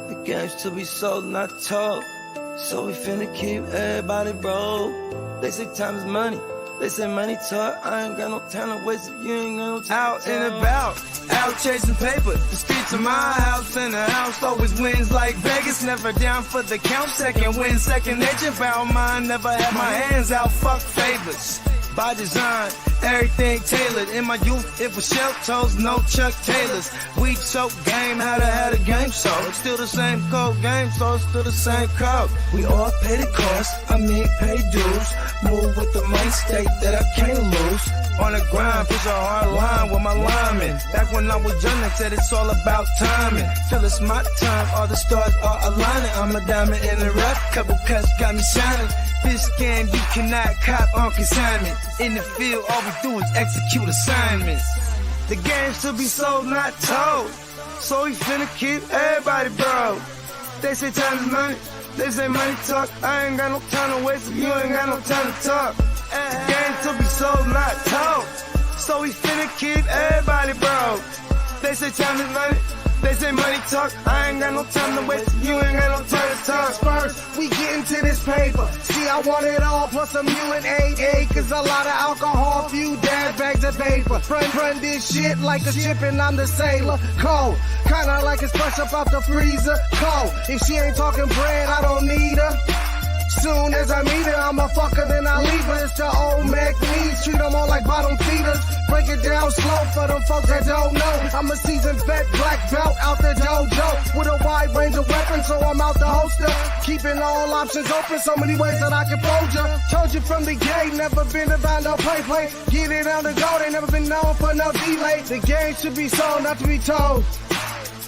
The game's to be sold, not told. So we finna keep everybody broke. They say time is money. They say money talk. I ain't got no time to waste if you ain't got no time. Out and about, out chasing paper. The streets of my house and the house always wins like Vegas. Never down for the count. Second win, second nature. Found mine. Never had my hands out. Fuck favors. By design, everything tailored. In my youth, it was shell toes, no Chuck Taylors. We choke game, how to have a game show. It's still the same code game, so it's still the same code. We all pay the cost, I mean pay dues. Move with the mind state that I can't lose. On the grind, push a hard line with my linemen. Back when I was young, they said it's all about timing. Till it's my time, all the stars are aligning. I'm a diamond in the rough, couple cuts got me shining. This game you cannot cop on consignment. In the field, all we do is execute assignments. The game's to be sold, not told. So we finna keep everybody broke. They say time is money, they say money talk. I ain't got no time to waste if you ain't got no time to talk. The game's to be sold, not told. So we finna keep everybody broke. They say time is money, they say money talk. I ain't got no time to waste if you ain't got no time to talk. First, we get into this paper. See, I want it all, plus some UNDERDOG acres, a lot of alcohol, few dad bags of paper. Run this shit like a ship and I'm the sailor. Cold, kinda like it's fresh up out the freezer. Cold, if she ain't talking bread, I don't need her. Soon as I meet her, I'm a fucker, then I leave her. It's the old Mac needs, treat them all like bottom feeders. Break it down slow for them folks that don't know. I'm a seasoned vet, black belt out the dojo. With a wide range of weapons, so I'm out the holster. Keeping all options open, so many ways that I can fold ya. Told you from the gate, never been about no play. Get it on the go, they never been known for no delay. The game should be sold, not to be told.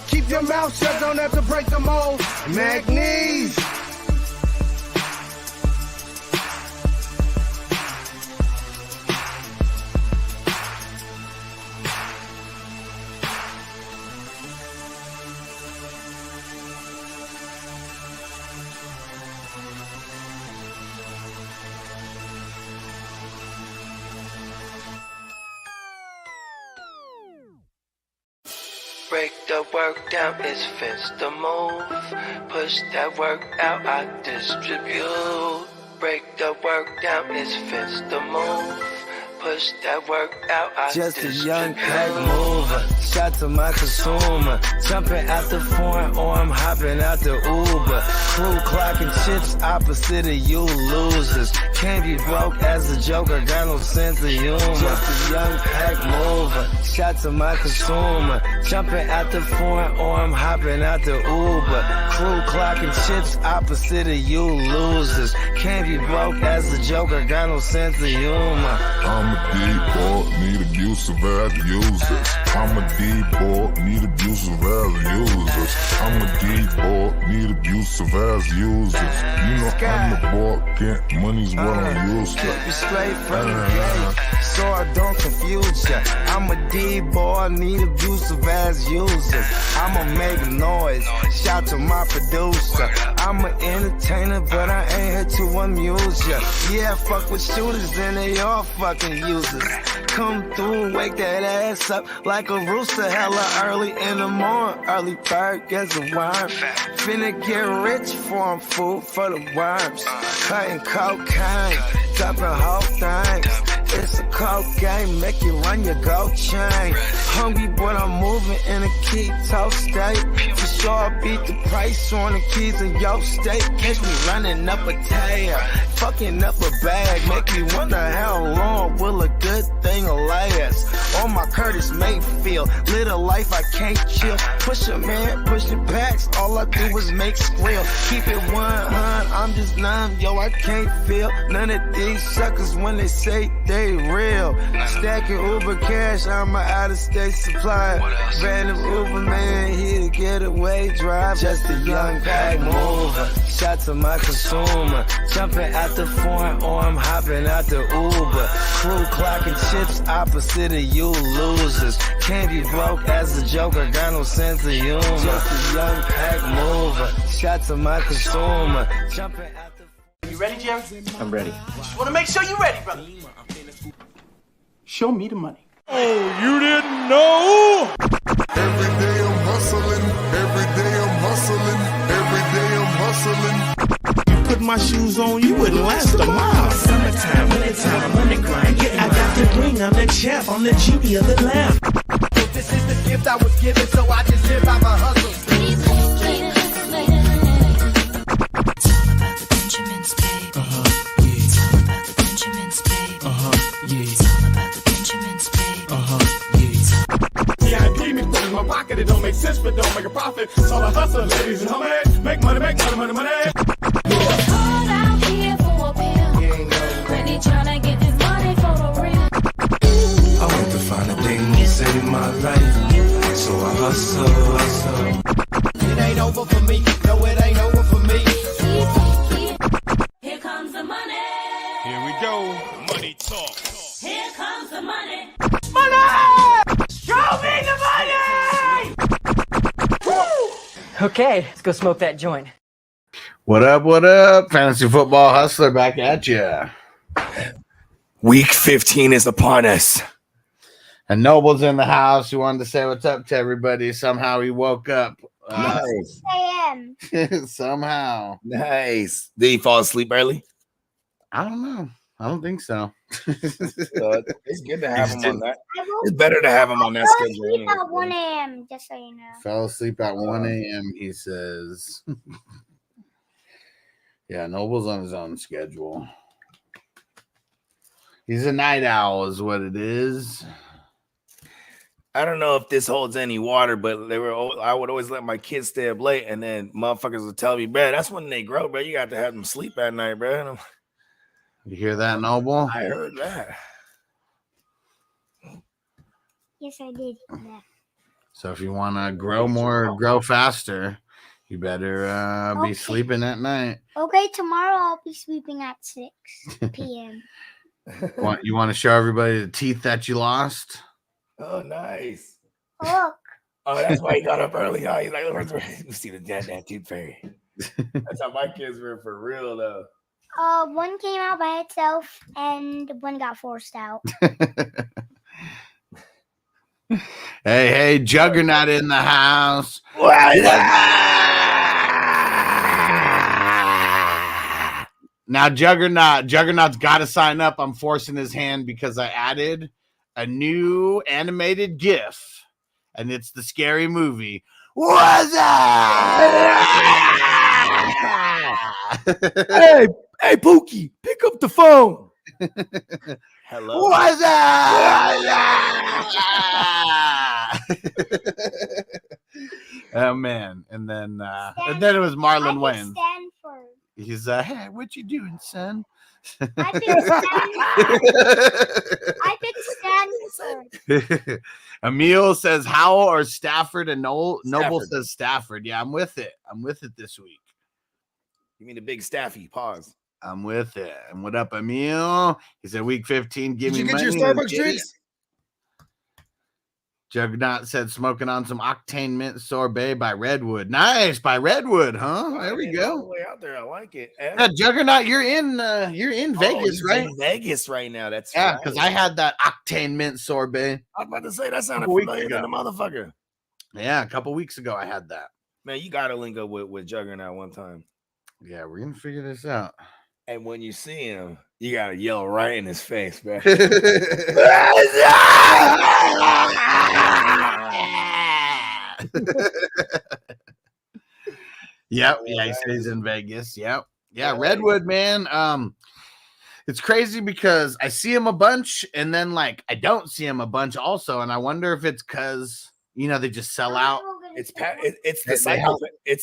Keep your mouth shut, don't have to break the mold. Mac needs. Break the work down, it's fence the move. Push that work out, I distribute. Break the work down, it's fence the move. Push that work out, I just distribute. A young pack mover, shot to my consumer. Jumping out the foreign or I'm hopping out the Uber. Crew clocking chips opposite of you losers. Can't be broke as a joker, got no sense of humor. Just a young pack mover, shot to my consumer. Jumping out the foreign or I'm hopping out the Uber. Crew clocking chips opposite of you losers. Can't be broke as a joker, got no sense of humor. I'm a D-boy, need abusive as users. I'm a D-boy, need abusive as users. I'm a D-boy, need abusive as users. You know I'm the boy, get money's what I'm used to. Keep you straight from the gate, so I don't confuse ya. I'm a D-boy, need abusive as users. I'ma make noise, shout to my producer. I'm an entertainer, but I ain't here to amuse ya. Yeah, I fuck with shooters and they all fucking users. Come through, wake that ass up like a rooster, hella early in the morning. Early bird gets a worm. Finna get rich for 'em, food for the worms. Cutting cocaine, dumping whole things. It's a cold game, make you run your gold chain. Hungry, but I'm moving in a keto state. For sure, beat the price on the keys in your state. Catch me running up a tail, fucking up a bag. Make me wonder how long will a good thing last. On my Curtis Mayfield, live a life I can't chill. Push a man, push the packs, all I do is make squeal. Keep it 100, I'm just numb, yo, I can't feel none of these suckers when they say they real. Stacking Uber cash, I'm an out-of-state supplier. Random Uber man here to get away drive. Just a young pack mover, shot to my consumer. Jumping out the foreign or I'm hopping out the Uber. Crew clocking chips opposite of you losers. Can't be broke as a joker, got no sense of humor. Just a young pack mover, shot to my consumer. Jumping out the You ready, Jerry? I'm ready. Just want to make sure you're ready, brother. Show me the money. Oh, you didn't know? Every day I'm hustling, every day I'm hustling, every day I'm hustling. Put my shoes on, you wouldn't last a mile. Summertime, wintertime, I'm on the grind. Yeah, I got the ring, I'm the champ, I'm the genie of the lamp. This is the gift I was given, so I just live by my hustle. My pocket, it don't make sense, but don't make a profit. It's all a hustle, ladies and homies. Make money, money. Hard out here for a pill. Really tryna get this money for the real. I want to find a thing to save my life, so I hustle. It ain't over for me, no, it ain't over for me. Here comes the money. Here we go. Money talk. Here comes the money. Show me the money! Okay, let's go smoke that joint. What up? Fantasy Football Hustler back at you. Week 15 is upon us. And Noble's in the house. He wanted to say what's up to everybody. Somehow he woke up. Nice. Somehow. Nice. Did he fall asleep early? I don't know. I don't think so. It's good to have him on that. It's better to have him on that schedule. Anyway. At 1 a.m., just so you know. Fell asleep at 1 a.m., he says. Yeah, Noble's on his own schedule. He's a night owl is what it is. I don't know if this holds any water, but I would always let my kids stay up late, and then motherfuckers would tell me, bro, that's when they grow, bro. You got to have them sleep at night, bro. You hear that, Noble? I heard that. Yes, I did. Yeah. So if you want to grow faster, you better be sleeping at night. Okay, tomorrow I'll be sleeping at 6 p.m. You want to show everybody the teeth that you lost? Oh, nice. Look. Oh, that's why he got up early. Huh? He's like, let's see the that tooth fairy. That's how my kids were for real, though. One came out by itself, and one got forced out. Hey, Juggernaut in the house. Now, Juggernaut's got to sign up. I'm forcing his hand because I added a new animated GIF, and it's the scary movie. What's up? Hey, Pookie, pick up the phone. Hello. What's up? Oh man, and then it was Marlon Wayne. Stanford. He's hey, what you doing, son? I picked Stanford. Emil says Howell or Stafford, and Noble says Stafford. Yeah, I'm with it. I'm with it this week. You mean the big Staffy? Pause. I'm with it. And what up, Emil? He said week 15. Give me money. Did you get your Starbucks drinks? Juggernaut said smoking on some octane mint sorbet by Redwood. Nice, by Redwood, huh? There we go. All the way out there, I like it. Yeah, Juggernaut, you're in Vegas, right? In Vegas right now. That's yeah, because I had that octane mint sorbet. I was about to say that sounded familiar than the motherfucker. Yeah, a couple weeks ago I had that. Man, you gotta link up with Juggernaut one time. Yeah, we're gonna figure this out. And when you see him, you gotta yell right in his face, man. Yep, yeah, he stays in Vegas. Yep. Yeah, Redwood, man. It's crazy because I see him a bunch and then like I don't see him a bunch also, and I wonder if it's because they just sell out. It's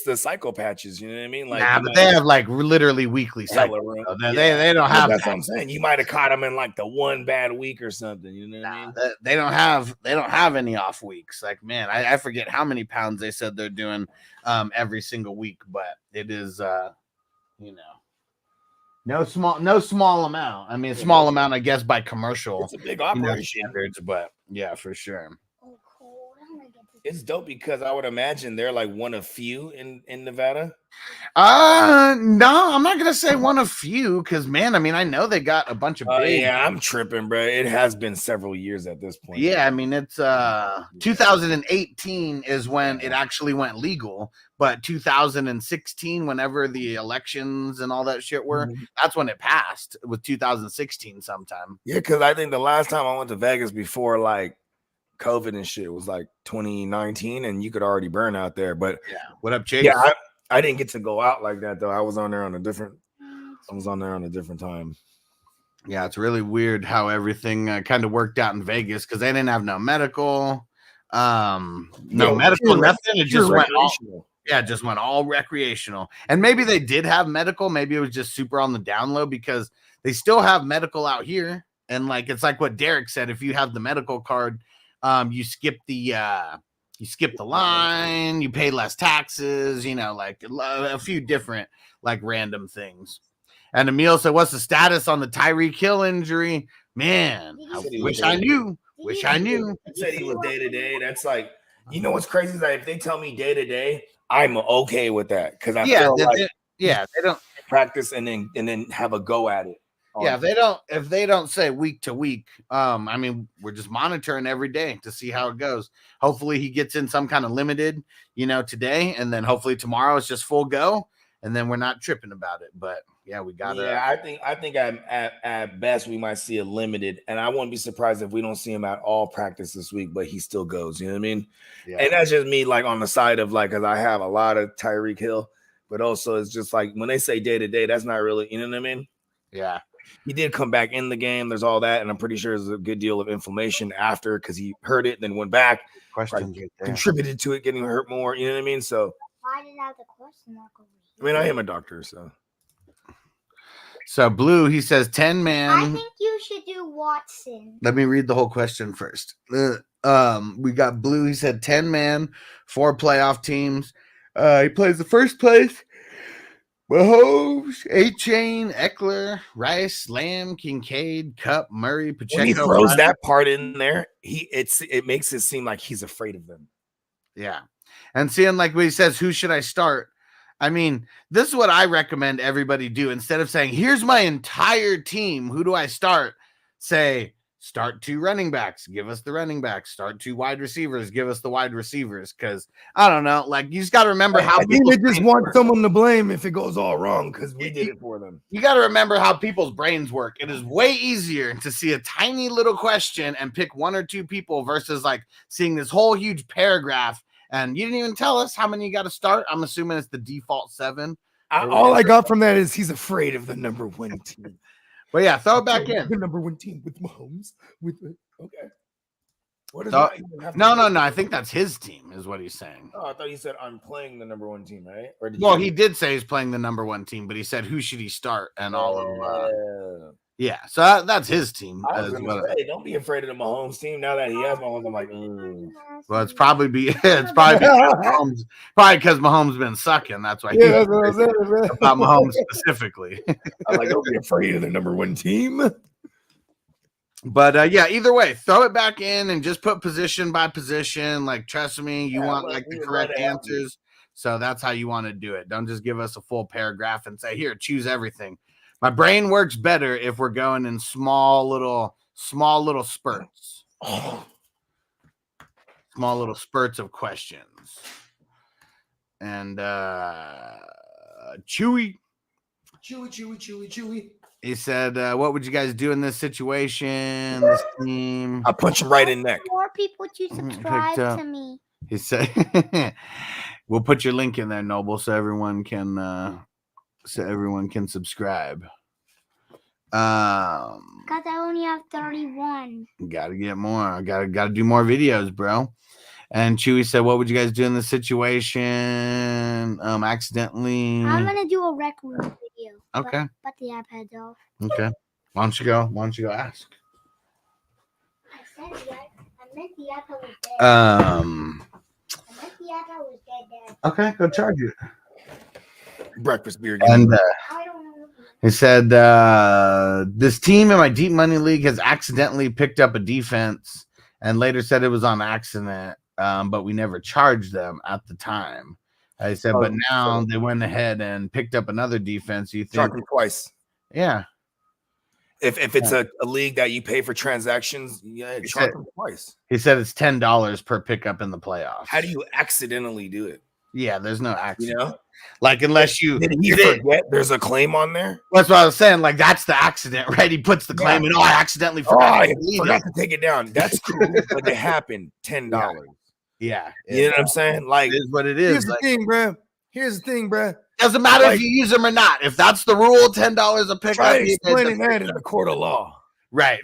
the cycle patches, you know what I mean? Like, but they have like literally weekly cycle. They don't have. That's what I'm saying. You might have caught them in like the one bad week or something. You know what I mean? They don't have any off weeks. Like, man, I forget how many pounds they said they're doing every single week, but it is no small amount. I mean, a small amount, I guess, by commercial. It's a big operation standards, but yeah, for sure. Oh, cool. I'm gonna get this it's dope because I would imagine they're like one of few in Nevada. No, I'm not gonna say one of few because man, I mean, I know they got a bunch of big. Yeah, I'm tripping, bro. It has been several years at this point. Yeah, I mean, it's 2018 is when it actually went legal, but 2016, whenever the elections and all that shit were, that's when it passed. With 2016 sometime. Yeah, because I think the last time I went to Vegas before like COVID and shit was like 2019, and you could already burn out there. But yeah, what up, Chase? Yeah, I didn't get to go out like that though. I was on there on a different time. Yeah, it's really weird how everything kind of worked out in Vegas because they didn't have no medical, nothing. It just went all, just went all recreational. And maybe they did have medical. Maybe it was just super on the down low because they still have medical out here. And like it's like what Derek said: if you have the medical card, you skip the line, you pay less taxes, you know, like a few different like random things. And Emil said, what's the status on the Tyreek Hill injury? Man, I wish I knew. Wish I knew. He said he was day to day. That's like, you know what's crazy is that if they tell me day to day, I'm okay with that. Because I feel like they don't practice and then have a go at it. Yeah, if they don't say week to week, I mean, we're just monitoring every day to see how it goes. Hopefully he gets in some kind of limited, you know, today, and then hopefully tomorrow it's just full go, and then we're not tripping about it. But yeah, we got it. Yeah, I think at best we might see a limited, and I won't be surprised if we don't see him at all practice this week, but he still goes. You know what I mean? Yeah. And that's just me, like on the side of like, because I have a lot of Tyreek Hill, but also it's just like when they say day to day, that's not really, you know what I mean? Yeah. He did come back in the game. There's all that, and I'm pretty sure there's a good deal of inflammation after because he heard it, then went back, contributed to it getting hurt more. You know what I mean? So why did I have the question mark over here? I mean, I am a doctor, so. So Blue, he says 10-man. I think you should do Watson. Let me read the whole question first. We got Blue. He said 10-man, 4 playoff teams. He plays the first place. Mahomes, A-Chain, Eckler, Rice, Lamb, Kincaid, Cup, Murray, Pacheco. When he throws that part in there, it makes it seem like he's afraid of them. Yeah. And seeing like when he says, who should I start? I mean, this is what I recommend everybody do. Instead of saying, here's my entire team, who do I start? Say, start 2 running backs, give us the running backs. Start 2 wide receivers, give us the wide receivers. Because I don't know, like you just got to remember how I think they just want someone to blame if it goes all wrong because we did it for them. You got to remember how people's brains work. It is way easier to see a tiny little question and pick 1 or 2 people versus like seeing this whole huge paragraph. And you didn't even tell us how many you got to start. I'm assuming it's the default 7. All I got from that is he's afraid of the number 1 team. But yeah, throw it back in. The number 1 team with Mahomes. Okay. What is no. I think that's his team, is what he's saying. Oh, I thought you said I'm playing the number 1 team, right? Or he did say he's playing the number 1 team, but he said who should he start and all of yeah. So that's his team. I was gonna say, don't be afraid of the Mahomes team. Now that he has Mahomes, I'm like, well, it's probably because Mahomes been sucking. That's why. Yeah, that's what I said, man. About Mahomes specifically. I'm like, don't be afraid of the number 1 team. But yeah, either way, throw it back in and just put position by position. Like, trust me, you want like the correct answers. So that's how you want to do it. Don't just give us a full paragraph and say, here, choose everything. My brain works better if we're going in small little spurts. Small little spurts of questions. And Chewy. He said, what would you guys do in this situation? This team. I'll punch him right in the neck. More people to subscribe to me. He said, we'll put your link in there, Noble, so everyone can subscribe. Because I only have 31. Gotta get more. Gotta do more videos, bro. And Chewy said, what would you guys do in this situation? Accidentally. I'm gonna do a rec room video. Okay. But the iPad's off. Okay. Why don't you go ask? I meant the iPad was dead. I meant the iPad was dead. Okay, go charge it. Breakfast beer. And I don't know. he said, this team in my deep money league has accidentally picked up a defense and later said it was on accident. but we never charged them at the time. I said, but now they went ahead and picked up another defense. You think charge them twice? Yeah. If it's a league that you pay for transactions, charge them twice. He said it's $10 per pickup in the playoffs. How do you accidentally do it? Yeah, there's no accident. You know, like unless you did he forget there's a claim on there. That's what I was saying. Like that's the accident, right? He puts the claim in. Oh, I accidentally forgot. Forgot to take it down. That's cool, but it happened. $10. Yeah, you know what I'm saying? Like it is what it is. Here's the thing, bro. Here's the thing, bro. Doesn't matter if you use them or not. If that's the rule, $10 a pickup. Try explaining that in the court of law. Right.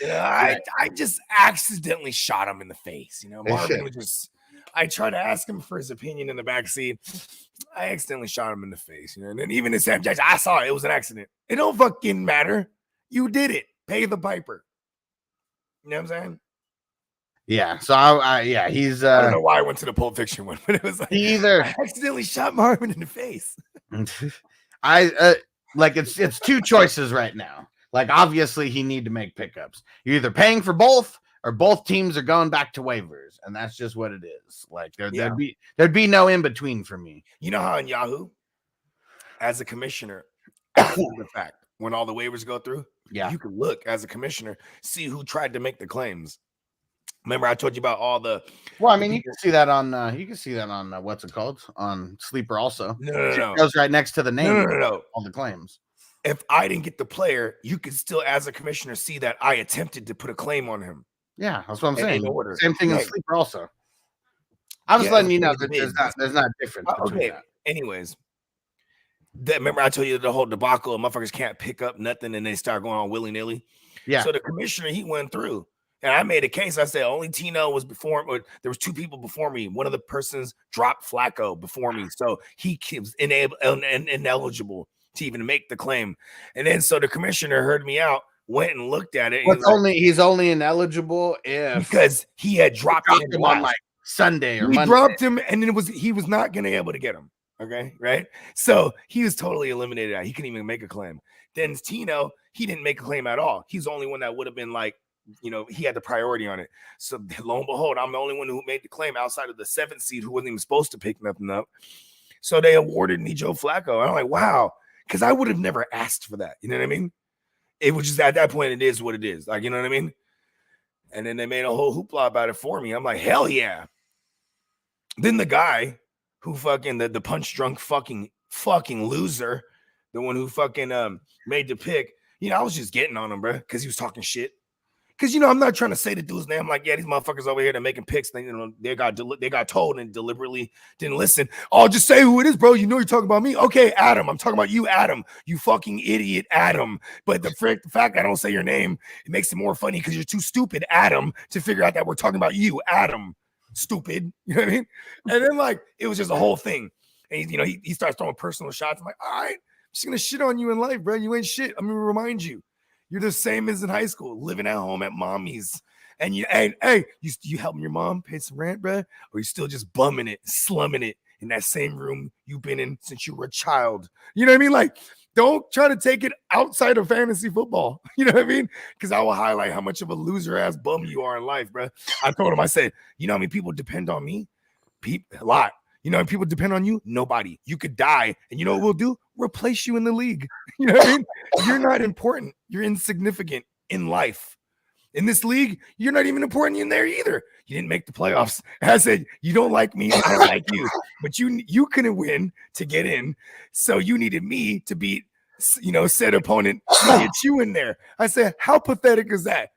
I just accidentally shot him in the face. You know, Marvin was just. I tried to ask him for his opinion in the backseat. I accidentally shot him in the face. You know, and then even in Sam Jackson, I saw it. It was an accident. It don't fucking matter. You did it. Pay the piper. You know what I'm saying? Yeah. So he's. I don't know why I went to the Pulp Fiction one, but it was like I accidentally shot Marvin in the face. Like it's two choices right now. Like obviously he need to make pickups. You're either paying for both or both teams are going back to waivers, and that's just what it is. Like there'd be no in between for me. You know how in Yahoo, as a commissioner, the fact when all the waivers go through, you can look as a commissioner, see who tried to make the claims. Remember, I told you about all the. Well, I mean, you can see that on what's it called on Sleeper also. No. It goes right next to the name. No. All the claims. If I didn't get the player, you could still, as a commissioner, see that I attempted to put a claim on him. Yeah, that's what I'm saying. Order. Same thing in Sleeper also. I'm just letting you know that there's not a difference. Okay. That. Anyways, remember I told you the whole debacle of motherfuckers can't pick up nothing and they start going on willy-nilly. Yeah. So the commissioner, he went through. And I made a case. I said only Tino was before, or there was two people before me. One of the persons dropped Flacco before me, so he was ineligible to even make the claim. And then so the commissioner heard me out, went and looked at it. He's only ineligible because he had dropped him on like Sunday or he Monday. Dropped him, and then he was not going to be able to get him. Okay, right? So he was totally eliminated. He couldn't even make a claim. Then Tino, he didn't make a claim at all. He's the only one that would have been like. You know, he had the priority on it. So lo and behold, I'm the only one who made the claim outside of the 7th seed who wasn't even supposed to pick nothing up. So they awarded me Joe Flacco. And I'm like, wow, because I would have never asked for that. You know what I mean? It was just at that point, it is what it is. Like, you know what I mean? And then they made a whole hoopla about it for me. I'm like, hell yeah. Then the guy who fucking the punch drunk fucking loser, the one who fucking made the pick, you know, I was just getting on him, bro, because he was talking shit. Because, you know, I'm not trying to say the dude's name. I'm like, yeah, these motherfuckers over here, they're making picks. They, you know, they got told and deliberately didn't listen. Oh, just say who it is, bro. You know you're talking about me. Okay, Adam. I'm talking about you, Adam. You fucking idiot, Adam. But the fact I don't say your name, it makes it more funny because you're too stupid, Adam, to figure out that we're talking about you, Adam. Stupid. You know what I mean? And then, like, it was just a whole thing. And, you know, he starts throwing personal shots. I'm like, all right, I'm just going to shit on you in life, bro. You ain't shit. I'm going to remind you. You're the same as in high school, living at home at mommy's. And you helping your mom pay some rent, bro? Or you still just bumming it, slumming it in that same room you've been in since you were a child? You know what I mean? Like, don't try to take it outside of fantasy football. You know what I mean? Because I will highlight how much of a loser-ass bum you are in life, bro. I told him, I said, you know how many people depend on me? A lot. You know, people depend on you. Nobody. You could die, and you know what we'll do? Replace you in the league. You know what I mean? You're not important. You're insignificant in life. In this league, you're not even important in there either. You didn't make the playoffs. And I said, you don't like me. I don't like you. But you couldn't win to get in, so you needed me to beat, you know, said opponent to get you in there. I said, how pathetic is that?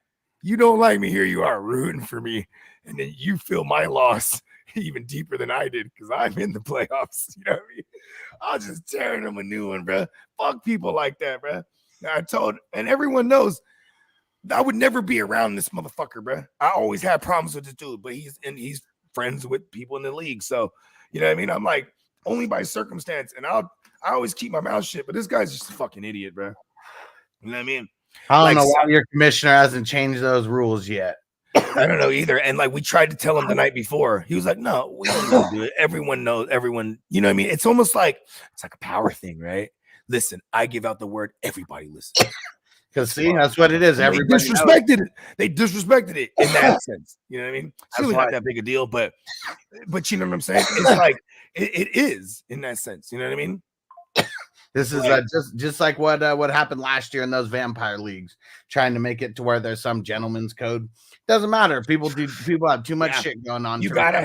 You don't like me. Here you are rooting for me, and then you feel my loss even deeper than I did because I'm in the playoffs. You know what I mean? I was just tearing them a new one, bro. Fuck people like that, bro. And everyone knows I would never be around this motherfucker, bro. I always had problems with this dude, but he's friends with people in the league. So, you know what I mean? I'm like, only by circumstance. And I always keep my mouth shut, but this guy's just a fucking idiot, bro. You know what I mean? I don't know why your commissioner hasn't changed those rules yet. I don't know either. And like we tried to tell him the night before, he was like, no, we don't need to do it. Everyone knows, everyone, you know what I mean? It's almost like it's like a power thing, right? Listen, I give out the word, everybody listens. Because see, that's what it is. They Everybody disrespected it. They disrespected it in that sense. You know what I mean? It's That's really why- not that big a deal, but you know what I'm saying? It's like it is in that sense. You know what I mean? This is just like what happened last year in those vampire leagues, trying to make it to where there's some gentleman's code. Doesn't matter. People have too much shit going on. You gotta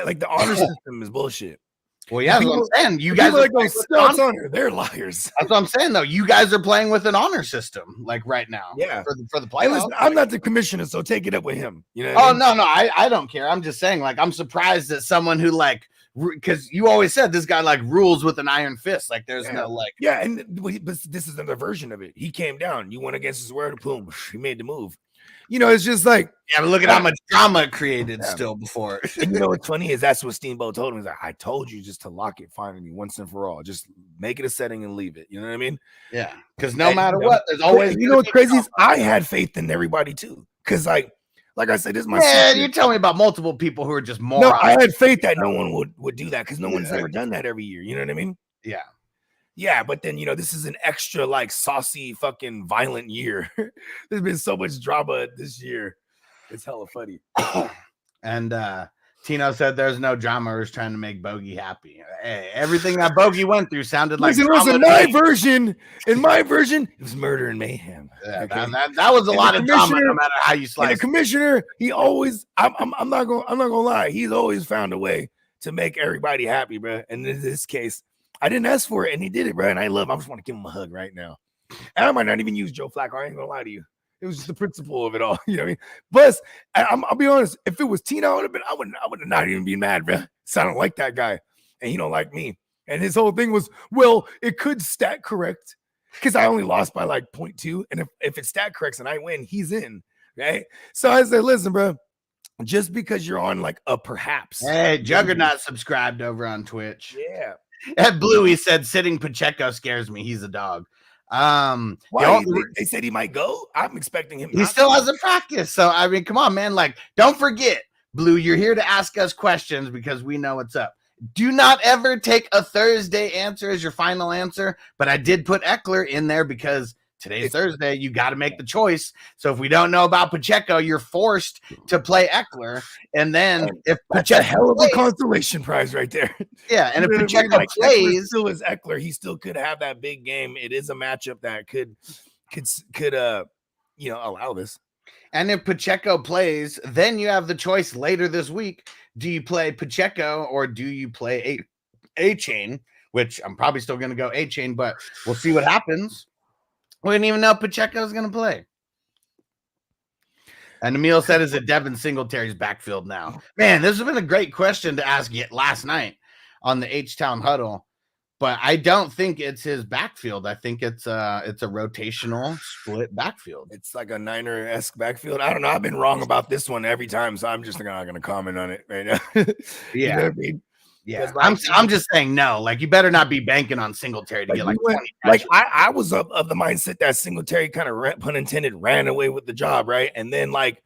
like the honor system is bullshit. Well, yeah, that's what I'm saying. You guys are are like those honor. They're liars. That's what I'm saying, though. You guys are playing with an honor system, like right now. Yeah, for the Hey, playoffs. listen, I'm not the commissioner, so take it up with him. You know? Oh no, I don't care. I'm just saying, like, I'm surprised that someone who like, because you always said this guy like rules with an iron fist. Like, there's no like, but this is another version of it. He came down. You went against his word. Boom. He made the move. You know, it's just like, yeah, but look at how much drama it created still before. And you know what's funny is that's what Steamboat told him. He's like, I told you just to lock it finally once and for all. Just make it a setting and leave it. You know what I mean? Yeah. Because no matter what, there's always. You know what's crazy is I had faith in everybody too. Because like I said, this is my secret. You tell me about multiple people who are just more. No, I had faith that no one would do that because no one's ever done that every year. You know what I mean? Yeah. Yeah, but then, you know, this is an extra like saucy fucking violent year. There's been so much drama this year. It's hella funny. And Tino said there's no drama. We're just trying to make Bogey happy. Hey, everything that Bogey went through sounded like in my version. In my version, it was murder and mayhem. Yeah, okay? that was a lot of drama, no matter how you slice. And the commissioner, he always, I'm not gonna lie, he's always found a way to make everybody happy, bro. And in this case, I didn't ask for it, and he did it, bro. And I just want to give him a hug right now. And I might not even use Joe Flacco. I ain't gonna lie to you. It was just the principle of it all. You know what I mean? Plus, I'll be honest. If it was Tina, I would have not even been mad, bro. So I don't like that guy, and he don't like me. And his whole thing was, well, it could stat correct because I only lost by like 0.2, and if it stat corrects and I win, he's in, right? So I said, listen, bro. Just because you're on like a perhaps. Hey, Juggernaut subscribed over on Twitch. Yeah. At Blue, he said sitting Pacheco scares me. He's a dog. Why? They said he might go. I'm expecting him. He still hasn't practiced. So I mean, come on, man. Like, don't forget, Blue, you're here to ask us questions because we know what's up. Do not ever take a Thursday answer as your final answer. But I did put Eckler in there because today's Thursday. You got to make the choice. So if we don't know about Pacheco, you're forced to play Eckler. And then if Pacheco, a hell of a consolation prize right there. Yeah, and if Pacheco plays, still is Eckler, he still could have that big game. It is a matchup that could allow this. And if Pacheco plays, then you have the choice later this week. Do you play Pacheco or do you play A-Chain? Which I'm probably still going to go A-Chain, but we'll see what happens. We didn't even know Pacheco was going to play. And Emil said, is it Devin Singletary's backfield now? Man, this has been a great question to ask yet last night on the H-Town Huddle. But I don't think it's his backfield. I think it's a rotational split backfield. It's like a Niner-esque backfield. I don't know. I've been wrong about this one every time, so I'm just not going to comment on it right now. Yeah. You know what I mean? Yeah, I'm just saying no. Like, you better not be banking on Singletary to get like 20. Like I was of the mindset that Singletary kind of, pun intended, ran away with the job, right? And then like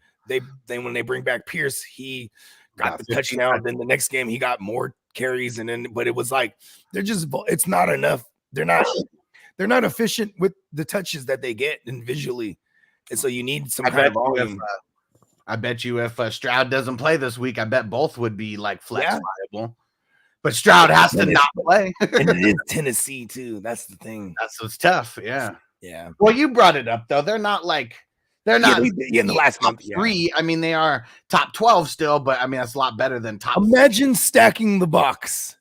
when they bring back Pierce, he got the touchdown. Then the next game he got more carries, but it was like it's not enough. They're not efficient with the touches that they get and visually, and so you need some kind of volume. I bet you if Stroud doesn't play this week, I bet both would be like flex viable. But Stroud has to not play. And it is Tennessee too. That's the thing. That's what's tough. Yeah. Yeah. Well, you brought it up though. They're not in the last month. Three. I mean, they are top 12 still, but I mean that's a lot better than top. Imagine stacking the box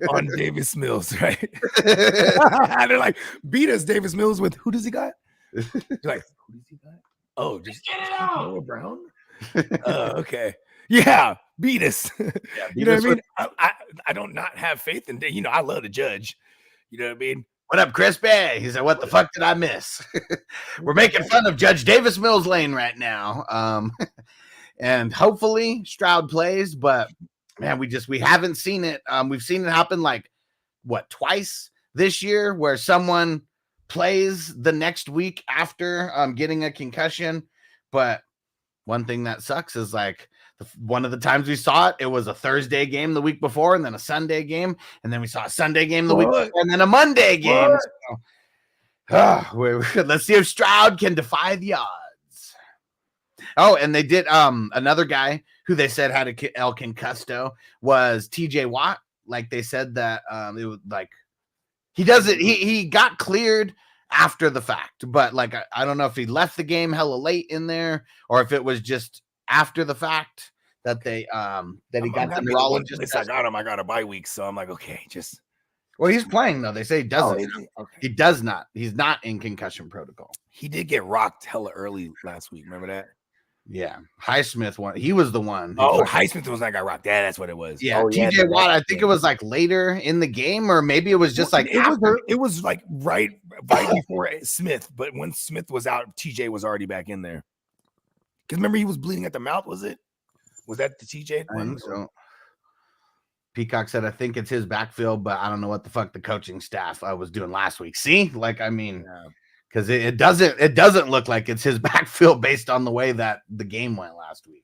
on Davis Mills, right? They're like, beat us, Davis Mills, with who does he got? You're like, who does he got? Oh, just get it out. Noah Brown. Okay. Yeah, beat us. Yeah, you know what I mean? I don't not have faith in, I love to judge. You know what I mean? What up, Crispy? He said, what the fuck did I miss? We're making fun of Judge Davis Mills Lane right now. And hopefully Stroud plays, but man, we haven't seen it. We've seen it happen like twice this year where someone plays the next week after getting a concussion. But one thing that sucks is like one of the times we saw it was a Thursday game the week before and then a Sunday game. And then we saw a Sunday game the week before and then a Monday game. So, Let's see if Stroud can defy the odds. Oh, and they did another guy who they said had El Concusto was TJ Watt. Like they said that it was like he got cleared after the fact, but like I don't know if he left the game hella late in there or if it was just after the fact that they that he got the neurologist. I got a bye week, so I'm like, okay, just. Well, he's playing though. They say he doesn't. Okay. He does not. He's not in concussion protocol. He did get rocked hella early last week. Remember that? Yeah, Highsmith one. He was the one. Highsmith was that guy rocked. Yeah, that's what it was. Yeah, TJ Watt. I think it was like later in the game, or maybe it was just like it was like right before Smith. But when Smith was out, TJ was already back in there. Because remember, he was bleeding at the mouth. Was it? Was that the TJ? I think so. Peacock said, I think it's his backfield, but I don't know what the fuck the coaching staff was doing last week. See, like, I mean, because it doesn't look like it's his backfield based on the way that the game went last week.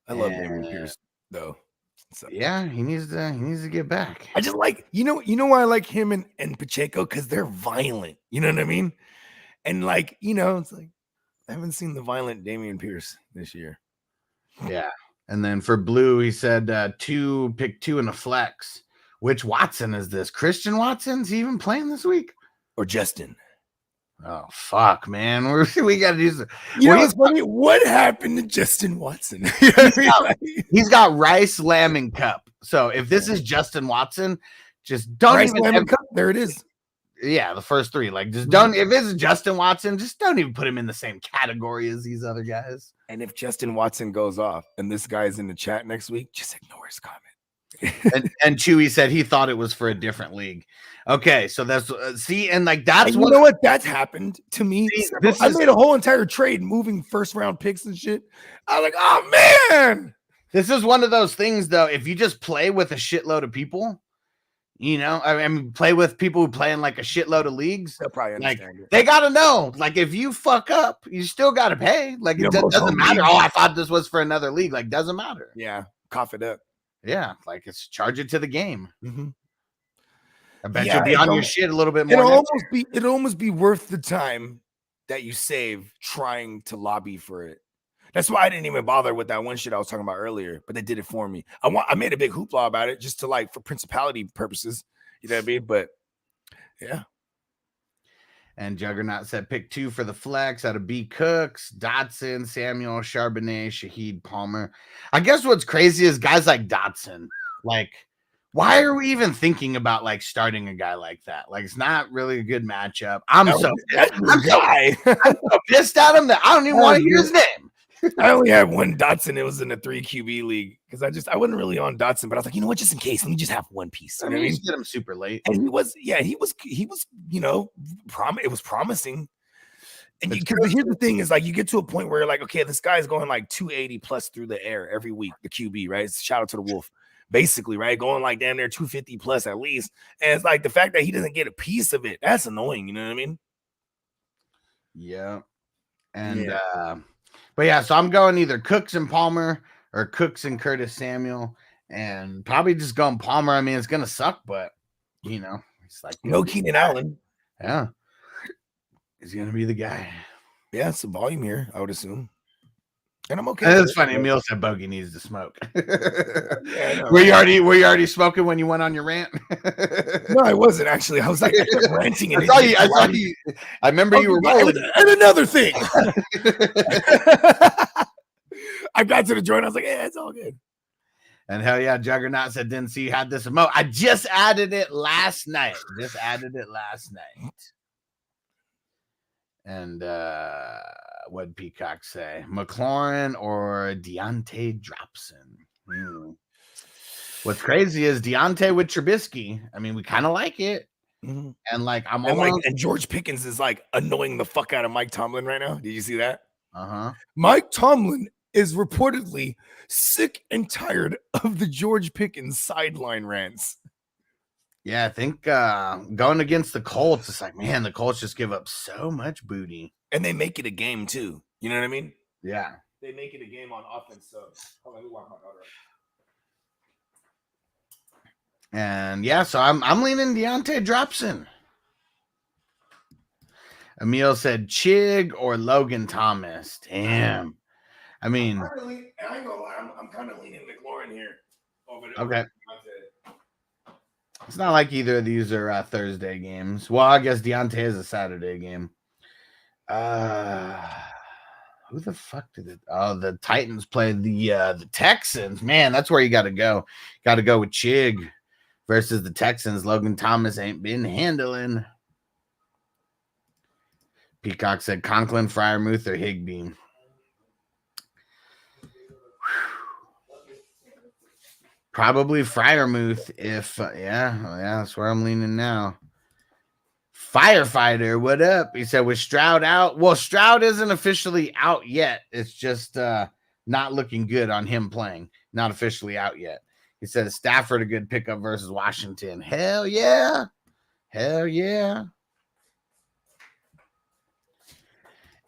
I love Dameon Pierce though. So. Yeah, he needs to get back. I just like, you know why I like him and Pacheco, because they're violent. You know what I mean? And like, it's like I haven't seen the violent Dameon Pierce this year. Yeah. And then for Blue, he said pick two in a flex. Which Watson is this? Christian Watson's he even playing this week? Or Justin? Oh, fuck, man. We got to do some. It's funny. What happened to Justin Watson? He's got Rice, Lamb, and Cup. So if this is Justin Watson, just don't Rice, Lamb, and Cup. There it is. Yeah, the first three. Like, just don't. If it's Justin Watson, just don't even put him in the same category as these other guys. And if Justin Watson goes off and this guy's in the chat next week, just ignore his comment. and Chewy said he thought it was for a different league. Okay, so that's and like that's and you know what that's happened to me. I made a whole entire trade moving first round picks and shit. I'm like, oh man, this is one of those things though. If you just play with a shitload of people. I mean, play with people who play in like a shitload of leagues. They'll probably understand it. They got to know, like, if you fuck up, you still got to pay. Like, it doesn't matter. Oh, I thought this was for another league. Like, doesn't matter. Yeah. Cough it up. Yeah. Like, it's charge it to the game. Mm-hmm. I bet you'll be on your shit a little bit more. It'll almost be worth the time that you save trying to lobby for it. That's why I didn't even bother with that one shit I was talking about earlier, but they did it for me. I made a big hoopla about it just to like for principality purposes. You know what I mean? But yeah. And Juggernaut said pick two for the flex out of B. Cooks, Dotson, Samuel, Charbonnet, Shaheed, Palmer. I guess what's crazy is guys like Dotson. Like, why are we even thinking about like starting a guy like that? Like, it's not really a good matchup. I'm so pissed at him that I don't even want to hear his name. I only had one Dotson. It was in a 3 QB league because I wasn't really on Dotson, but I was like, you know what, just in case, let me just have one piece. I mean, you get him super late, and he was, it was promising. And because here's the thing is like you get to a point where you're like, okay, this guy's going like 280 plus through the air every week, the QB, right? Shout out to the Wolf, basically, right? Going like damn near 250 plus at least, and it's like the fact that he doesn't get a piece of it, that's annoying. You know what I mean? Yeah, and but yeah, so I'm going either Cooks and Palmer or Cooks and Curtis Samuel, and probably just going Palmer. I mean, it's gonna suck, but it's like no Keenan Allen. Yeah, he's gonna be the guy. Yeah, it's a volume here, I would assume. And I'm okay. It's funny. Emil said Bogey needs to smoke. Were you already smoking when you went on your rant? No, I wasn't actually. I was like ranting. And I saw you. I remember you were rolling. And another thing, I got to the joint. I was like, "Yeah, it's all good." And hell yeah, Juggernaut said, "Didn't see you had this emote. I just added it last night. And what'd Peacock say? McLaurin or Deontay Dropson? What's crazy is Deontay with Trubisky. I mean, we kind of like it. Mm-hmm. And like and George Pickens is like annoying the fuck out of Mike Tomlin right now. Did you see that? Uh-huh. Mike Tomlin is reportedly sick and tired of the George Pickens sideline rants. Yeah, I think going against the Colts, it's like, man, the Colts just give up so much booty. And they make it a game, too. You know what I mean? Yeah. They make it a game on offense, so hold on, let me walk my daughter up. And yeah, so I'm leaning Deontay Dropson. Emil said Chig or Logan Thomas. Damn. I mean, I'm kind of leaning McLaurin here. Okay. It's not like either of these are Thursday games. Well, I guess Deontay is a Saturday game. Who the fuck did it? Oh, the Titans played the Texans. Man, that's where you got to go. Got to go with Chig versus the Texans. Logan Thomas ain't been handling. Peacock said Conklin, Freiermuth, or Higbee. Probably Freiermuth. If yeah, that's where I'm leaning now. Firefighter, what up? He said, was Stroud out? Well, Stroud isn't officially out yet. It's just not looking good on him playing. Not officially out yet. He said, Stafford a good pickup versus Washington. Hell yeah. Hell yeah.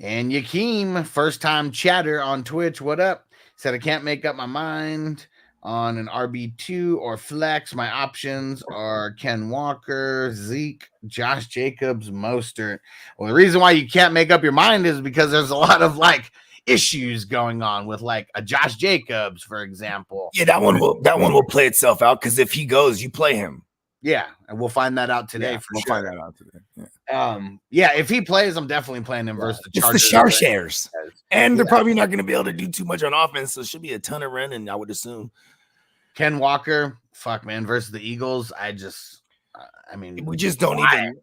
And Yakeem, first time chatter on Twitch. What up? Said, I can't make up my mind on an RB2 or flex. My options are Ken Walker, Zeke, Josh Jacobs, Mostert. Well, the reason why you can't make up your mind is because there's a lot of like issues going on with like a Josh Jacobs, for example. Yeah, that one will play itself out because if he goes, you play him. Yeah, and we'll find that out today for we'll sure. find that out today. Yeah, if he plays, I'm definitely playing him versus the Chargers. It's the Char shares. And they're probably not going to be able to do too much on offense, so it should be a ton of running, I would assume. Ken Walker, fuck, man, versus the Eagles. I mean, we just don't even.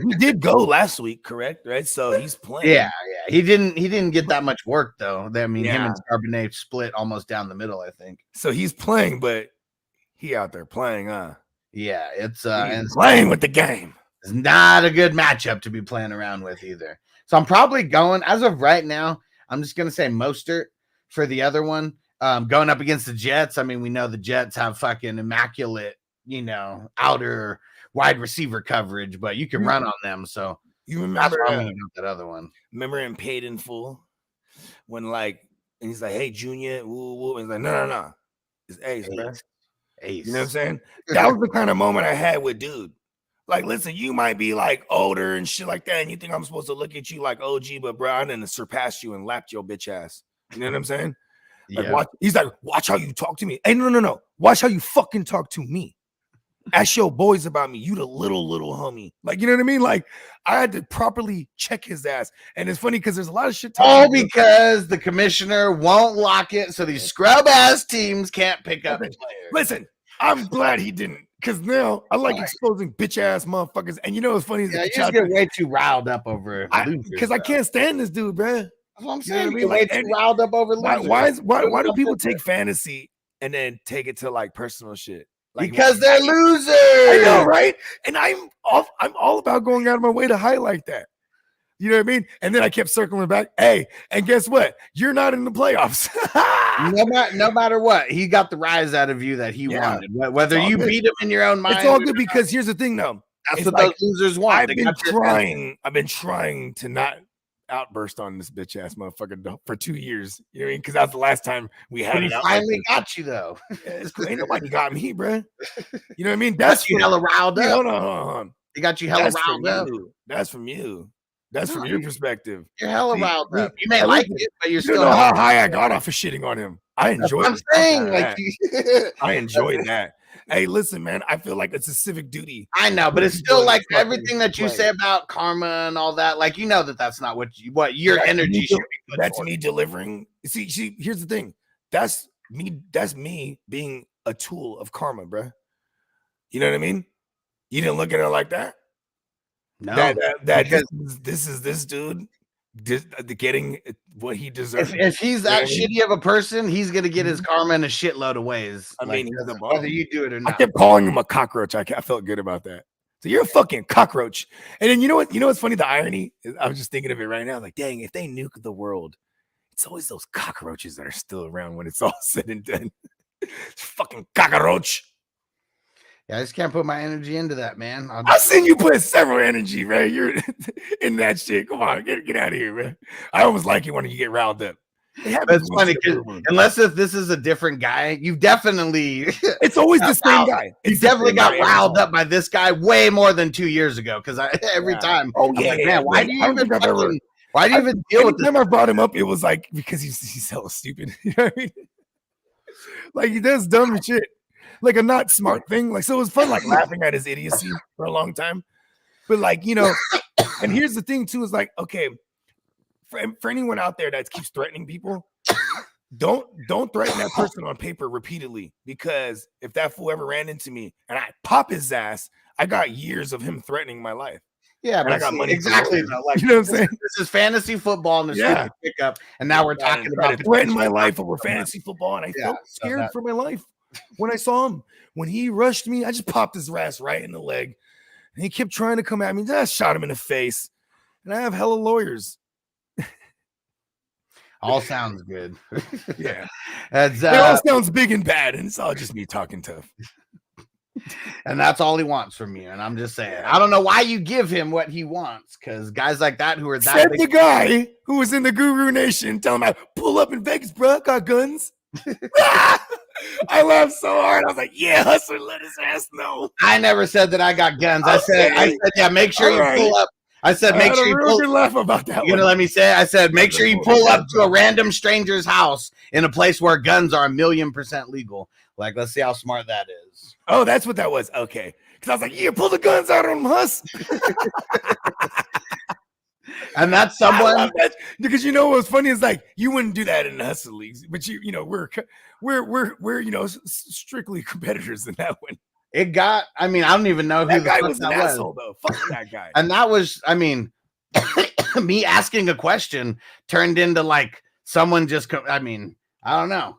He did go last week, correct? Right, so he's playing. Yeah. He didn't get that much work though. I mean, him and Charbonnet split almost down the middle, I think. So he's playing, but he out there playing, huh? Yeah, it's and playing with the game. It's not a good matchup to be playing around with either. So I'm probably going as of right now. I'm just gonna say Mostert for the other one. Going up against the Jets. I mean, we know the Jets have fucking immaculate, outer wide receiver coverage, but you can run on them. So you remember that other one? Remember in Paid in Full when and he's like, "Hey, Junior," woo, woo. And he's like, "No, it's Ace, man." Ace. You know what I'm saying? That was the kind of moment I had with dude. Like, listen, you might be like older and shit like that, and you think I'm supposed to look at you like OG, but bro, I done surpassed you and lapped your bitch ass. You know what I'm saying? Like, he's like, watch how you talk to me. Hey, no. Watch how you fucking talk to me. Ask your boys about me. You the little homie. Like, you know what I mean? Like, I had to properly check his ass. And it's funny because there's a lot of shit. All because the commissioner won't lock it, so these scrub ass teams can't pick up players. Listen, I'm glad he didn't, because now I like exposing bitch ass motherfuckers. And you know what's funny? Yeah, you just get way too riled up over because I can't stand this dude, bro. That's what I'm saying. You way too riled up over losers. Why do people take fantasy and then take it to like personal shit? Like, because they're losers. I know, right? And I'm all about going out of my way to highlight that. You know what I mean? And then I kept circling back. Hey, and guess what? You're not in the playoffs. no matter what, he got the rise out of you that he wanted. Whether you beat him in your own mind, it's all good because here's the thing, though. That's what those losers want. I've been trying to not outburst on this bitch ass motherfucker for 2 years. You know what I mean? Because that's the last time we had it. Finally got you though. It's ain't nobody got me, bro. You know what I mean? That's you hella riled up. Hold on. He got you hella riled up. That's from you. That's from your perspective. You're hella riled up. You may like it, but you're still. You know how high I got off of shitting on him. I enjoyed. I'm saying, I enjoyed that. Hey, listen, man. I feel like it's a civic duty. I know, but it's still like everything that you say about karma and all that. Like, you know that's not what your energy should be. That's me delivering. See, here's the thing. That's me. That's me being a tool of karma, bro. You know what I mean? You didn't look at it like that. No, this is this dude getting what he deserves. If he's that shitty of a person, he's gonna get his karma in a shitload of ways. I mean, whether you do it or not. I kept calling him a cockroach. I felt good about that. So you're a fucking cockroach. And then you know what? You know what's funny? The irony. I was just thinking of it right now. Like, dang, if they nuke the world, it's always those cockroaches that are still around when it's all said and done. Fucking cockroach. Yeah, I just can't put my energy into that, man. I've seen you put several energy, man. You're in that shit. Come on, get out of here, man. I always like it when you get riled up. It's funny because unless if this is a different guy, you definitely it's always the same guy. You definitely got riled up by this guy way more than 2 years ago. Because every time, oh I'm yeah, like, man, why do you even fucking, deal with this? Anytime I brought him up, it was like because he's hella stupid. You know what I mean? Like he does dumb shit, like a not smart thing. Like so, it was fun, like laughing at his idiocy for a long time. But like and here's the thing too: is like okay. For anyone out there that keeps threatening people, don't threaten that person on paper repeatedly, because if that fool ever ran into me and I pop his ass, I got years of him threatening my life. Yeah, but I got money exactly. Like, you know what I'm saying? This is fantasy football and the stupid pickup, and now we're talking about threatening my life over fantasy football, and I felt scared for my life when I saw him. When he rushed me, I just popped his ass right in the leg, and he kept trying to come at me. I shot him in the face, and I have hella lawyers. All sounds good. Yeah. It all sounds big and bad, and it's all just me talking tough. And that's all he wants from you. And I'm just saying, I don't know why you give him what he wants, because guys like that who are that said the guy who was in the Guru Nation telling him, pull up in Vegas, bro, got guns. I laughed so hard. I was like, yeah, Hustler, let his ass know. I never said that I got guns. I said, yeah, make sure you pull up. I said, make sure you pull. Laugh about that. You're gonna let me say? I said, make sure you pull up to a random stranger's house in a place where guns are 1,000,000% legal. Like, let's see how smart that is. Oh, that's what that was. Okay, because I was like, yeah, pull the guns out on Huss. And that's someone because what's funny is like you wouldn't do that in the Hustle leagues, but we're strictly competitors in that one. It got, I don't even know who that guy was an asshole, though. Fuck that guy. And that was, me asking a question turned into like someone just, I don't know.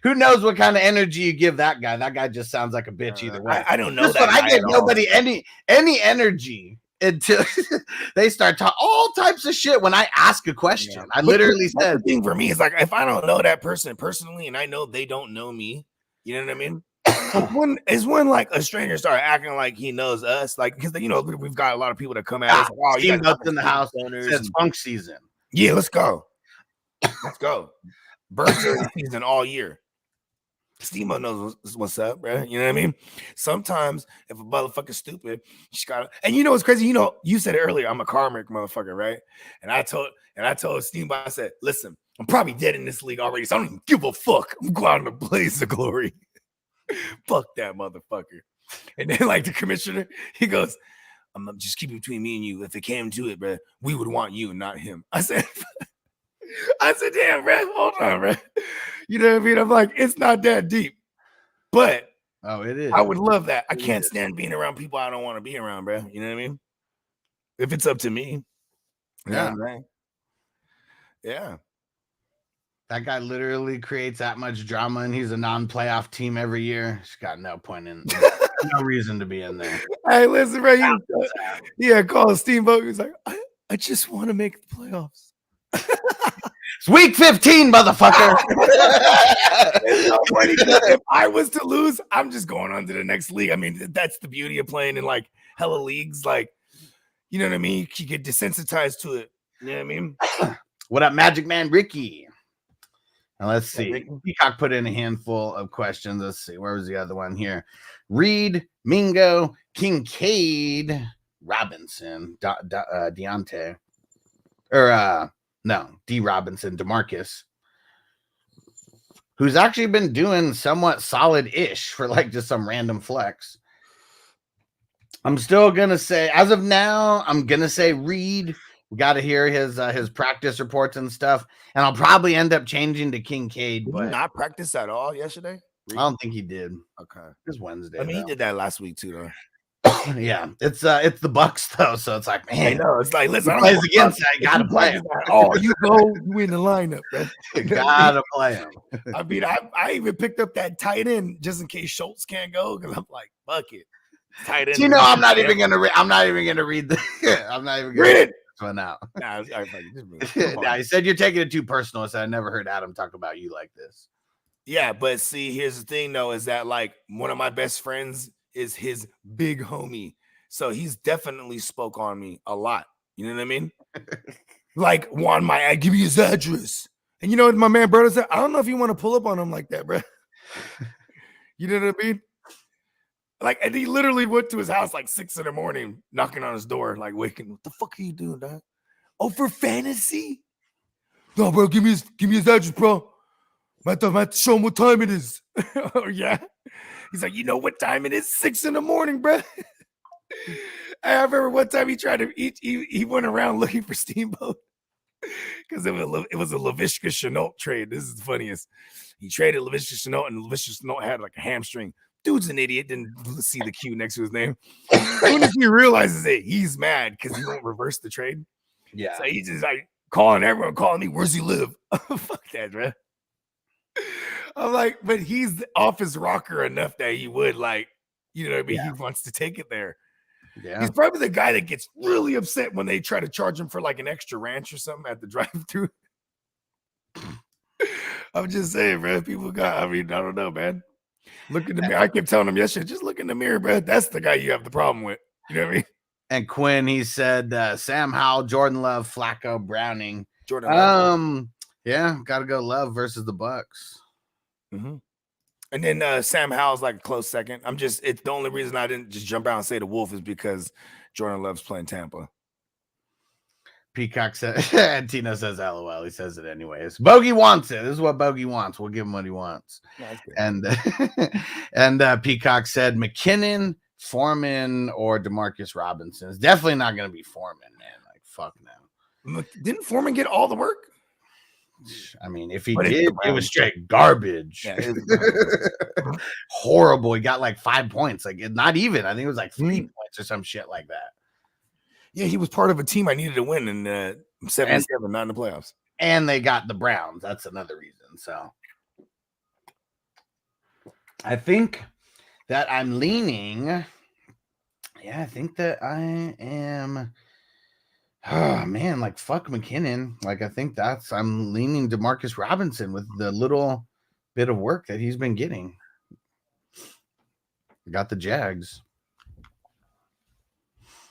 Who knows what kind of energy you give that guy? That guy just sounds like a bitch either way. I don't know that. I give nobody any energy until they start talking all types of shit when I ask a question. Yeah. I literally said, the thing for me is like, if I don't know that person personally and I know they don't know me, you know what I mean? when like a stranger start acting like he knows us, like because we've got a lot of people that come at us. Like, you got in the house. It's funk season. Yeah, let's go. Let's go. Bird season all year. Steamo knows what's up, bro. You know what I mean? Sometimes if a motherfucker's stupid, she gotta. And what's crazy? You said it earlier. I'm a karmic motherfucker, right? And I told Steamo, I said, listen, I'm probably dead in this league already, so I don't even give a fuck. I'm going out in a blaze of glory. Fuck that motherfucker. And then like the commissioner, he goes, I'm just keep it between me and you. If it came to it, bro, we would want you, not him. I said, damn, bro, hold on, bro. You know what I mean? I'm like, it's not that deep. But it is. I would love that. I can't stand being around people I don't want to be around, bro. You know what I mean? If it's up to me. Yeah. Yeah. That guy literally creates that much drama, and he's a non-playoff team every year. He's got no point in, no reason to be in there. Hey, listen, bro. Call Steamboat. He's like, I just want to make the playoffs. It's week 15, motherfucker. If I was to lose, I'm just going on to the next league. I mean, that's the beauty of playing in like hella leagues. Like, you know what I mean? You get desensitized to it. You know what I mean? What up, Magic Man Ricky? Now let's see. Peacock put in a handful of questions. Let's see. Where was the other one here? Reed, Mingo, Kincaid, Robinson, Deontay. Or D. Robinson, DeMarcus. Who's actually been doing somewhat solid-ish for like just some random flex. I'm still gonna say, as of now, I'm gonna say Reed. We got to hear his practice reports and stuff, and I'll probably end up changing to Kincaid. Did he not practice at all yesterday? I don't think he did. Okay, it's Wednesday. I mean, he did that last week too, though. Yeah, it's the Bucks though, so it's like, man, I know. It's like, listen, plays against that, you gotta play him. Oh, you in the lineup, man. Gotta play him. I mean, I even picked up that tight end just in case Schultz can't go, because I'm like, fuck it, tight end. I'm not even gonna read. I'm not even gonna read the. I'm not even gonna read it. One out. Nah, you said you're taking it too personal. So I never heard Adam talk about you like this. Yeah, but see, here's the thing though, is that like one of my best friends is his big homie, so he's definitely spoke on me a lot. You know what I mean? Like, Juan, give me his address. And you know what my man brother said? I don't know if you want to pull up on him like that, bro. You know what I mean? Like, and he literally went to his house like 6 a.m, knocking on his door, like waking. What the fuck are you doing, dog? Oh, for fantasy? No, bro, give me his address, bro. I have to show him what time it is. Oh, yeah. He's like, you know what time it is? 6 a.m, bro. I remember one time he tried to eat. He went around looking for Steamboat because it was a Laviska Chenault trade. This is the funniest. He traded Laviska Chenault, and Laviska Chenault had like a hamstring. Dude's an idiot. Didn't see the Q next to his name. Even if he realizes it, he's mad because he won't reverse the trade. Yeah. So he's just like calling everyone, calling me. Where's he live? Fuck that, bro. I'm like, but he's off his rocker enough that he would like, you know what I mean? Yeah. He wants to take it there. Yeah. He's probably the guy that gets really upset when they try to charge him for like an extra ranch or something at the drive-thru. I'm just saying, bro. People I don't know, man. Look in the mirror. I kept telling him yesterday, just look in the mirror, bro. That's the guy you have the problem with. You know what I mean? And Quinn, he said Sam Howell, Jordan Love, Flacco, Browning. Jordan Love. Yeah, gotta go Love versus the Bucks. Mm-hmm. And then Sam Howell's like a close second. It's the only reason I didn't just jump out and say the Wolf is because Jordan Love's playing Tampa. Peacock said, and Tino says, LOL. He says it anyways. Bogey wants it. This is what Bogey wants. We'll give him what he wants. And Peacock said McKinnon, Foreman, or Demarcus Robinson. It's definitely not going to be Foreman, man. Like, fuck no. Didn't Foreman get all the work? I mean, if he did, it was straight garbage. Yeah, horrible. He got like 5 points. Like, not even. I think it was like 3 points or some shit like that. Yeah, he was part of a team I needed to win in 77, not in the playoffs. And they got the Browns. That's another reason. So I think that I'm leaning. Yeah, I think that I am. Oh man, like fuck McKinnon. Like I think I'm leaning Demarcus Robinson with the little bit of work that he's been getting. Got the Jags.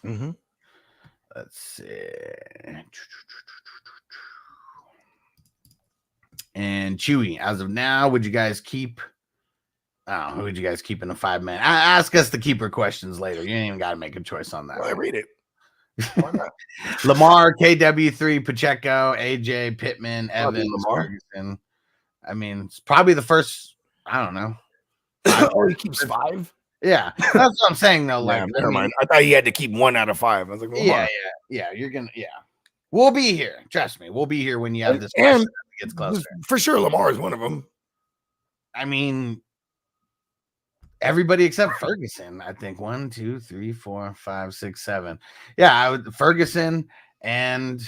Mm-hmm. Let's see. And Chewy, as of now, would you guys keep? Who would you guys keep in a 5-man? Ask us the keeper questions later. You ain't even got to make a choice on that. Well, I read it. Lamar, KW3, Pacheco, AJ, Pittman, Evans, Ferguson. I mean, it's probably the first. I don't know. Oh, he keeps 5. Yeah, that's what I'm saying though. Like, never mind. I thought he had to keep 1 out of 5. I was like, Lamar. Yeah. You're gonna. Yeah, we'll be here. Trust me, we'll be here when you have this. And gets closer. For sure, Lamar is one of them. I mean, everybody except Ferguson. I think 1, 2, 3, 4, 5, 6, 7. Yeah, Ferguson and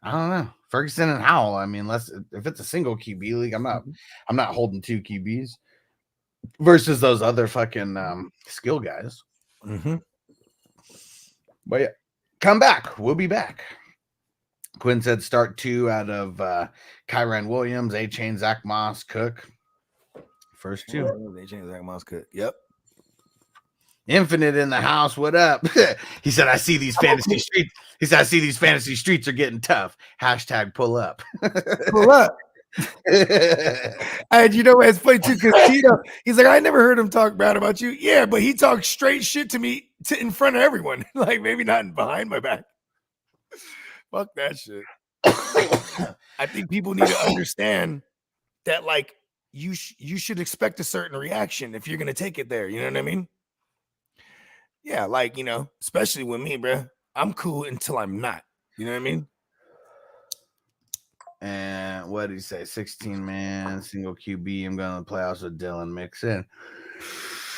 I don't know. Ferguson and Howell. I mean, if it's a single QB league, I'm not holding 2 QBs versus those other fucking skill guys. Mm-hmm. But yeah, come back. We'll be back. Quinn said start 2 out of Kyron Williams, A-Chain, Zach Moss, Cook. First 2. A-Chain, Zach Moss, Cook. Yep. Infinite in the house. What up? He said, I see these fantasy streets. He said, I see these fantasy streets are getting tough. # pull up. Pull up. And you know what? It's funny too because Tito, he's like, I never heard him talk bad about you. Yeah, but he talks straight shit to me in front of everyone. Like maybe not behind my back. Fuck that shit. I think people need to understand that like you should expect a certain reaction if you're gonna take it there. You know what I mean? Yeah, like especially with me, bro. I'm cool until I'm not. You know what I mean? And what did he say? 16-man, single QB. I'm going to the playoffs with Dylan Mixon.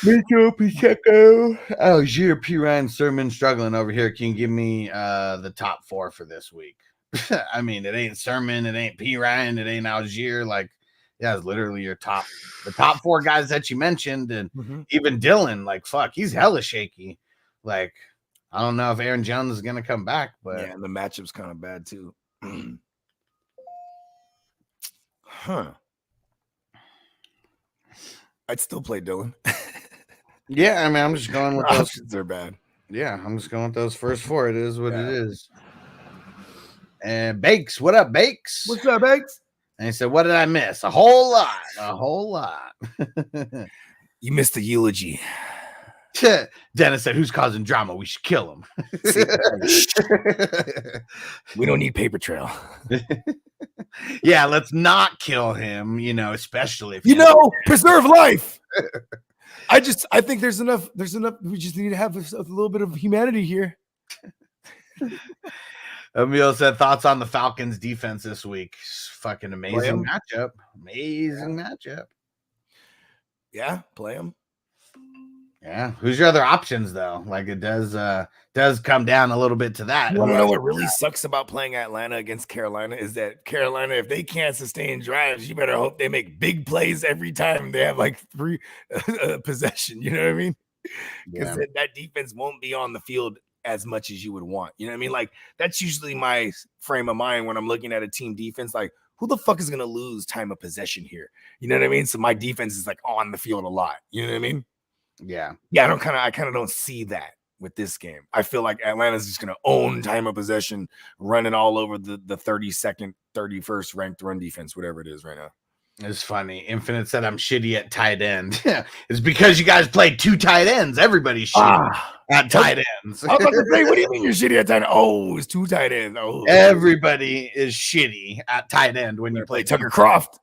Mitchell, Pacheco, Algier, P. Ryan, Sermon struggling over here. Can you give me the top 4 for this week? I mean, it ain't Sermon, it ain't P. Ryan, it ain't Algier. Like, yeah, it's literally the top 4 guys that you mentioned. And even Dylan, like, fuck, he's hella shaky. Like, I don't know if Aaron Jones is going to come back, but. Yeah, and the matchup's kind of bad, too. Huh. I'd still play Dylan. Yeah, I mean, I'm just going with those. Options are bad. Yeah, I'm just going with those first 4. It is what it is. And Bakes, what up, Bakes? What's up, Bakes? And he said, "What did I miss? A whole lot. A whole lot." You missed the eulogy. Dennis said, "Who's causing drama? We should kill him." We don't need paper trail. Yeah, let's not kill him, you know, especially if preserve life. I think there's enough. We just need to have a little bit of humanity here. Emil said, "Thoughts on the Falcons defense this week?" Fucking amazing matchup. Amazing matchup. Yeah, play them. Yeah. Who's your other options though? Like it does come down a little bit to that. You want to know what really sucks about playing Atlanta against Carolina is that Carolina, if they can't sustain drives, you better hope they make big plays every time they have like 3 possession. You know what I mean? Because that defense won't be on the field as much as you would want. You know what I mean? Like that's usually my frame of mind when I'm looking at a team defense. Like, who the fuck is going to lose time of possession here? You know what I mean? So my defense is like on the field a lot. You know what I mean? Yeah. Yeah, I kind of don't see that with this game. I feel like Atlanta's just going to own time of possession, running all over the 32nd, 31st ranked run defense, whatever it is right now. It's funny. Infinite said I'm shitty at tight end. It's because you guys played 2 tight ends. Everybody's shitty at tight ends. I was about to say, what do you mean you're shitty at tight end? Oh, it's 2 tight ends. Oh, everybody is shitty at tight end when you play Tucker Croft.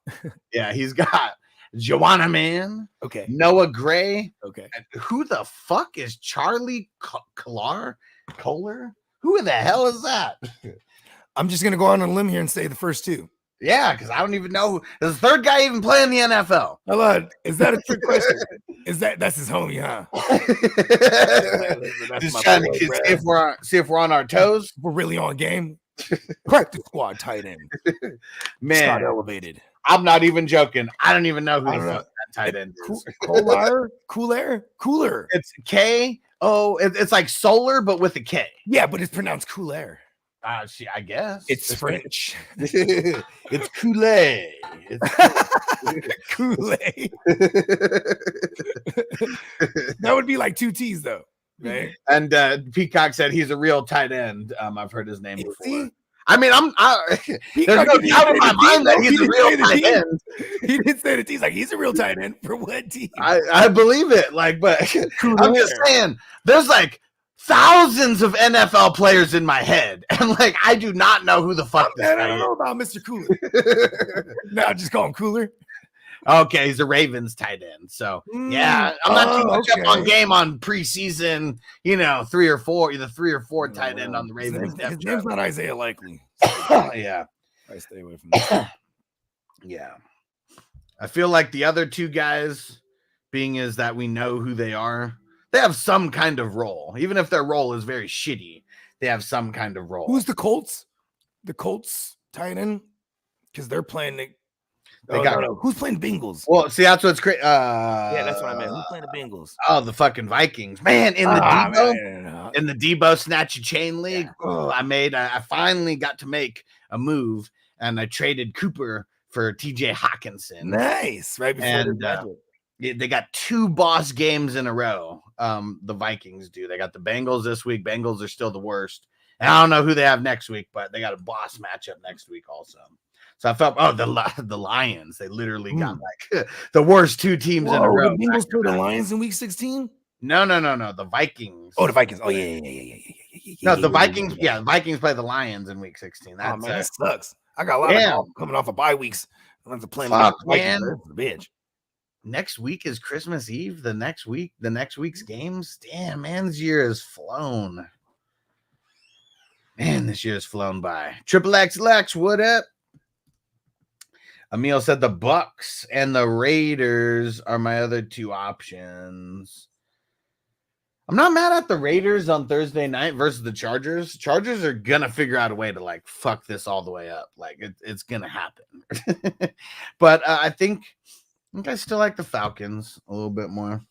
Yeah, he's got Joanna Man. Okay. Noah Gray. Okay. And who the fuck is Charlie Kohler? Who the hell is that? I'm just gonna go on a limb here and say the first 2. Yeah, because I don't even know. Is the third guy even playing the NFL? Hello, is that a trick question? That's his homie, huh? Just trying to see if we're on our toes. We're really on game. Practice squad tight end. Man, Scott elevated. I'm not even joking. I don't even know who the fuck that tight end is. Cooler. It's K-O. It's like solar, but with a K. Yeah, but it's pronounced cooler. I guess it's French. It's Kool-Aid. Kool-Aid. That would be like 2 T's though, right? And Peacock said he's a real tight end. I've heard his name before. I mean, there's no doubt in my mind that he's a real tight end. He didn't say the T's. Like, he's a real tight end for what team? I believe it. Like, but I'm just saying, there's like thousands of NFL players in my head, and like I do not know who the fuck this guy is. I don't know about Mr. Cooler. No, just call him Cooler. Okay, he's a Ravens tight end. So yeah, I'm not too much up on game on preseason. 3 or 4, either 3 or 4 tight end on the Ravens. His name's not Isaiah Likely. Yeah, I stay away from that. Yeah, I feel like the other 2 guys, being is that we know who they are. They have some kind of role, even if their role is very shitty. They have some kind of role. Who's the Colts? The Colts tight end, because they're playing. Who's playing Bengals? Well, see, that's what's great. Yeah, that's what I meant. Who's playing the Bengals? Oh, the fucking Vikings, man! In the Debo Snatch a Chain League, I finally got to make a move, and I traded Cooper for TJ Hawkinson. Nice, right before they got 2 boss games in a row. The Vikings do. They got the Bengals this week. Bengals are still the worst. And I don't know who they have next week, but they got a boss matchup next week also. So I felt, the Lions. They literally got like the worst 2 teams in a row. The Bengals play the Lions in week 16? No. The Vikings. Oh, the Vikings. Oh, yeah. No, the Vikings. Yeah, the Vikings play the Lions in week 16. Man, that sucks. I got a lot of coming off of bye weeks. I have to play man. The bitch. Next week is Christmas Eve. The next week's games. Damn, man, this year has flown. Man, this year has flown by. Triple X Lex, what up? Emil said the Bucks and the Raiders are my other 2 options. I'm not mad at the Raiders on Thursday night versus the Chargers. Chargers are gonna figure out a way to like fuck this all the way up. Like it's gonna happen. But I think I still like the Falcons a little bit more.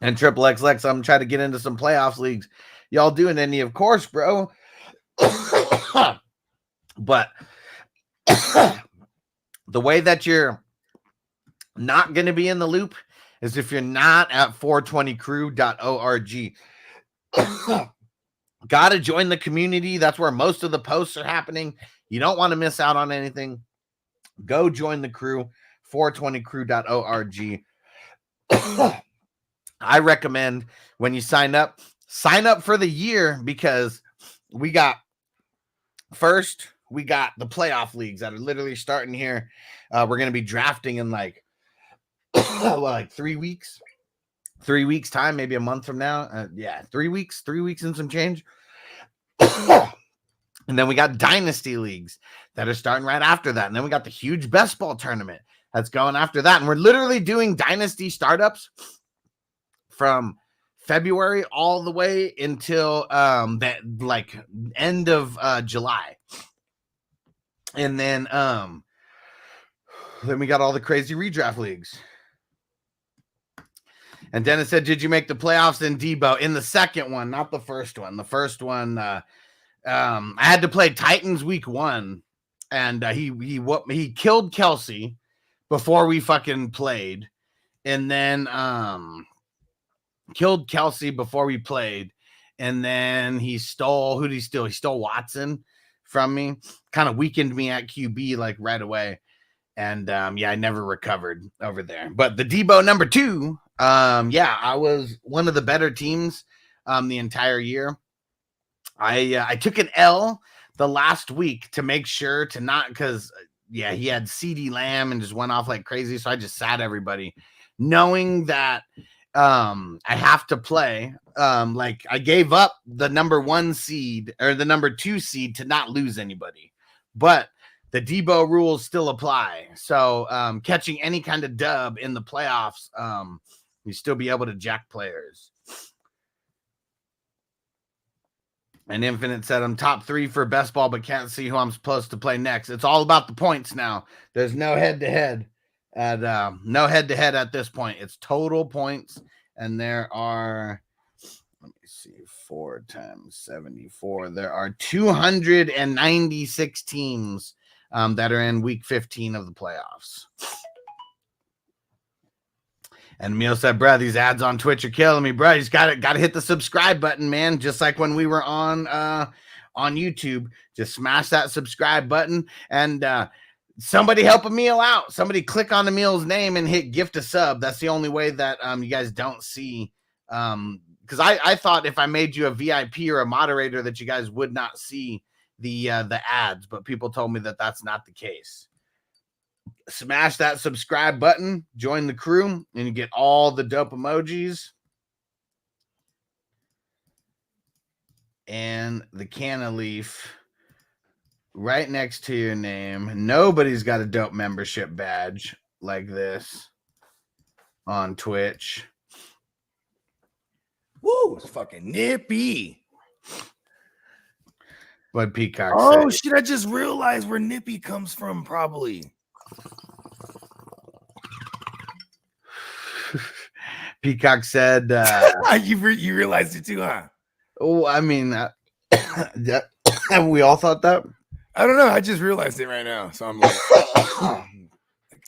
And Triple X Lex, I'm trying to get into some playoffs leagues. Y'all doing any? Of course, bro. But the way that you're not going to be in the loop is if you're not at 420crew.org. Got to join the community. That's where most of the posts are happening. You don't want to miss out on anything. Go join the crew, 420crew.org. I recommend when you sign up for the year, because we got the playoff leagues that are literally starting here. We're going to be drafting in like 3 weeks. 3 weeks time, maybe a month from now. 3 weeks and some change. And then we got dynasty leagues that are starting right after that. And then we got the huge best ball tournament that's going after that. And we're literally doing dynasty startups from February all the way until that like end of July. And then we got all the crazy redraft leagues. And Dennis said, did you make the playoffs in Debo? In the second one, not the first one. The first one, I had to play Titans week 1, and he killed Kelsey before we fucking played, and then killed Kelsey before we played, and then he stole. Who did he steal? He stole Watson from me. Kind of weakened me at QB like right away, and I never recovered over there. But the Debo number 2. I was one of the better teams the entire year. I took an L the last week to make sure to not, because he had CeeDee Lamb and just went off like crazy. So I just sat everybody, knowing that I have to play. Like I gave up the number 1 seed or the number 2 seed to not lose anybody, but the Debo rules still apply. So catching any kind of dub in the playoffs, you still be able to jack players. And Infinite said, I'm top 3 for best ball, but can't see who I'm supposed to play next. It's all about the points now. There's no head-to-head at this point. It's total points. And there are, let me see, 4 times 74. There are 296 teams that are in week 15 of the playoffs. And Emil said, bro, these ads on Twitch are killing me, bro. You just got to hit the subscribe button, man. Just like when we were on YouTube, just smash that subscribe button and somebody help Emil out. Somebody click on Emil's name and hit gift a sub. That's the only way that you guys don't see. Because I thought if I made you a VIP or a moderator that you guys would not see the ads, but people told me that that's not the case. Smash that subscribe button, join the crew, and you get all the dope emojis and the canna leaf right next to your name. Nobody's got a dope membership badge like this on Twitch. Woo, it's fucking nippy. What Peacock Oh said. shit, I just realized where nippy comes from, probably. Peacock said you realized it too, huh? Oh, I mean, we all thought that. I don't know. I just realized it right now. So I'm like,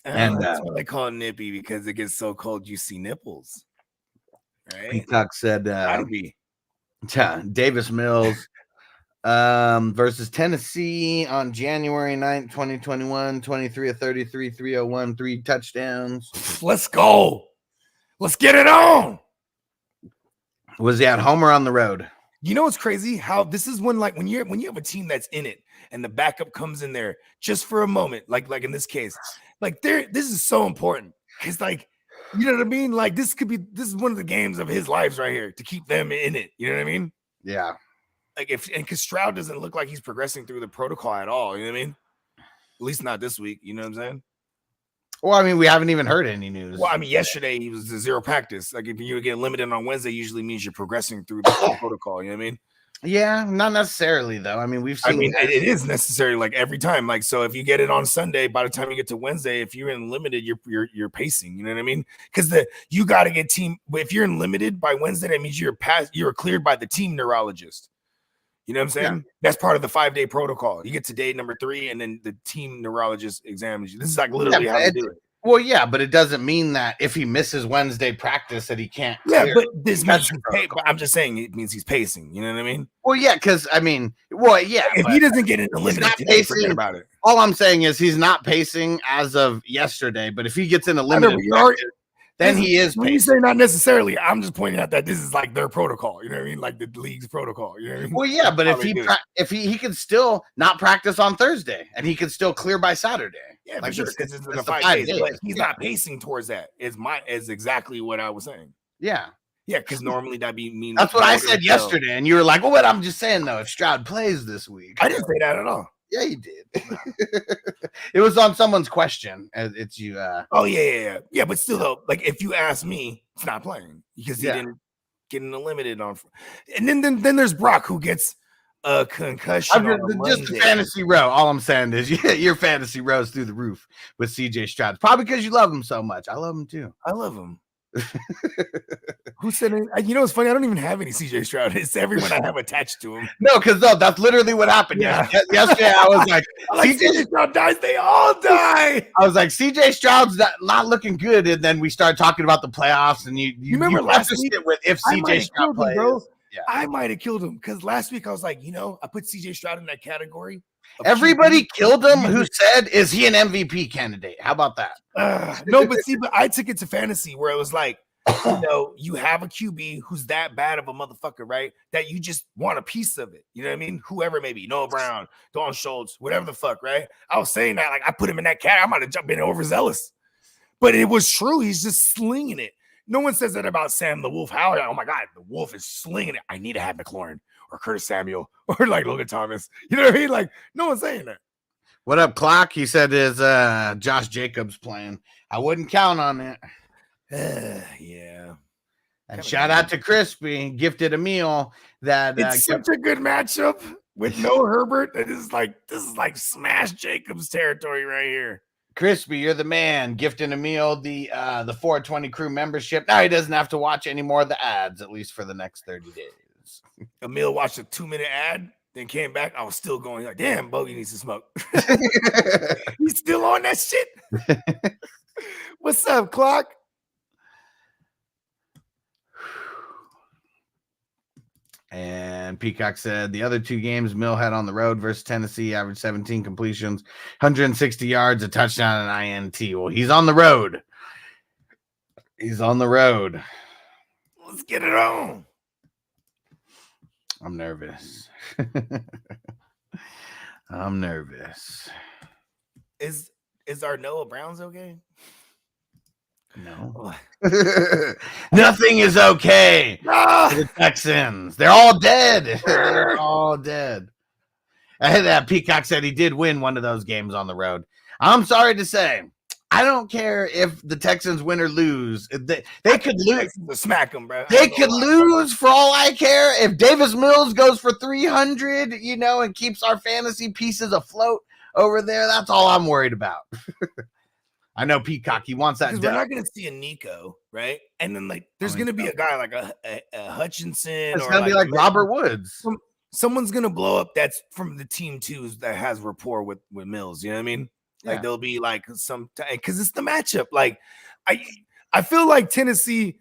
and that's why they call it nippy, because it gets so cold you see nipples. Right? Peacock said Davis Mills versus Tennessee on January 9th, 2021, 23 of 33, 301, 3 touchdowns. Let's go. Let's get it on. Was he at home or on the road? You know what's crazy? How this is when you have a team that's in it and the backup comes in there just for a moment, like in this case, this is so important. It's like, you know what I mean? Like this is one of the games of his lives right here to keep them in it. You know what I mean? Yeah. Like because Stroud doesn't look like he's progressing through the protocol at all. You know what I mean? At least not this week. You know what I'm saying? Well, I mean, we haven't even heard any news. Well, I mean, yesterday he was 0 practice. Like if you get limited on Wednesday, usually means you're progressing through the protocol. You know what I mean? Yeah, not necessarily though. I mean, we've seen. I mean, it is necessary like every time. Like so, if you get it on Sunday, by the time you get to Wednesday, if you're in limited, you're pacing. You know what I mean? Because you got to get team. If you're in limited by Wednesday, that means you're cleared by the team neurologist. You know what I'm saying? That's part of the 5-day protocol. You get to day number 3, and then the team neurologist examines you. This is like literally how they do it. Well, yeah, but it doesn't mean that if he misses Wednesday practice that he can't. Yeah, but this means but I'm just saying it means he's pacing. You know what I mean? Well, yeah, because I mean, well, yeah. If he doesn't get in the limited today, forget about it. All I'm saying is he's not pacing as of yesterday. But if he gets in a limited, then he is. When you say not necessarily, I'm just pointing out that this is like their protocol. You know what I mean? Like the league's protocol. You know what I mean? Well, yeah, but if he could still not practice on Thursday and he could still clear by Saturday. Yeah, like for sure. Because it's in the 5 days. But he's not pacing towards that. Is exactly what I was saying. Yeah. Yeah, because normally that'd be mean. That's what I said yesterday, and you were like, "Well, what?" I'm just saying though, if Stroud plays this week, I didn't say that at all. Yeah, you did. It was on someone's question. It's you. Oh yeah. But still, though, like if you ask me, it's not playing because he didn't get in the limited on. And then there's Brock who gets a concussion. Just the fantasy row. All I'm saying is, your fantasy row's through the roof with CJ Stroud. Probably because you love him so much. I love him too. I love him. Who said it? You know, it's funny. I don't even have any CJ Stroud. It's everyone I have attached to him. No, because that's literally what happened. Yeah. Yesterday, I was like, CJ Stroud dies, they all die. I was like, CJ Stroud's not looking good, and then we started talking about the playoffs, and you remember last week with if CJ Stroud plays, bro. Yeah. I might have killed him because last week I was like, I put CJ Stroud in that category. Everybody killed him who said, is he an MVP candidate? How about that? No, but I took it to fantasy where it was like, you have a QB who's that bad of a motherfucker, right? That you just want a piece of it. You know what I mean? Whoever maybe, Noah Brown, Dawn Schultz, whatever the fuck, right? I was saying that, like, I put him in that cat. I might have jumped in overzealous. But it was true. He's just slinging it. No one says that about Sam the Wolf Howard. Oh my God, the Wolf is slinging it. I need to have McLaurin or Curtis Samuel or like Logan Thomas. You know what I mean? Like, no one's saying that. What up, Clock? He said is Josh Jacobs playing. I wouldn't count on it. Yeah. And shout out to Crispy, gifted a meal that it's such a good matchup with no Herbert. This is like Smash Jacobs territory right here. Crispy, you're the man. Gifting Emil the 420 crew membership. Now he doesn't have to watch any more of the ads, at least for the next 30 days. Emil watched a 2-minute ad, then came back. I was still going like, damn, Bogey needs to smoke. He's still on that shit. What's up, Clock? And Peacock said the other 2 games Mill had on the road versus Tennessee averaged 17 completions, 160 yards, a touchdown, and INT. Well, he's on the road. He's on the road. Let's get it on. I'm nervous. I'm nervous. Is our Noah Browns okay? No. Nothing is okay. The Texans. They're all dead. They're all dead. And that Peacock said he did win one of those games on the road. I'm sorry to say, I don't care if the Texans win or lose. They could lose. Smack them, bro. They could lose for all I care. If Davis Mills goes for 300, and keeps our fantasy pieces afloat over there, that's all I'm worried about. I know Peacock. He wants that. We're not going to see a Nico, right? And then there's going to be a guy like a Hutchinson. It's going to be like Robert Woods. Someone's going to blow up. That's from the team twos that has rapport with Mills. You know what I mean? Like there'll be like some because it's the matchup. Like I feel like Tennessee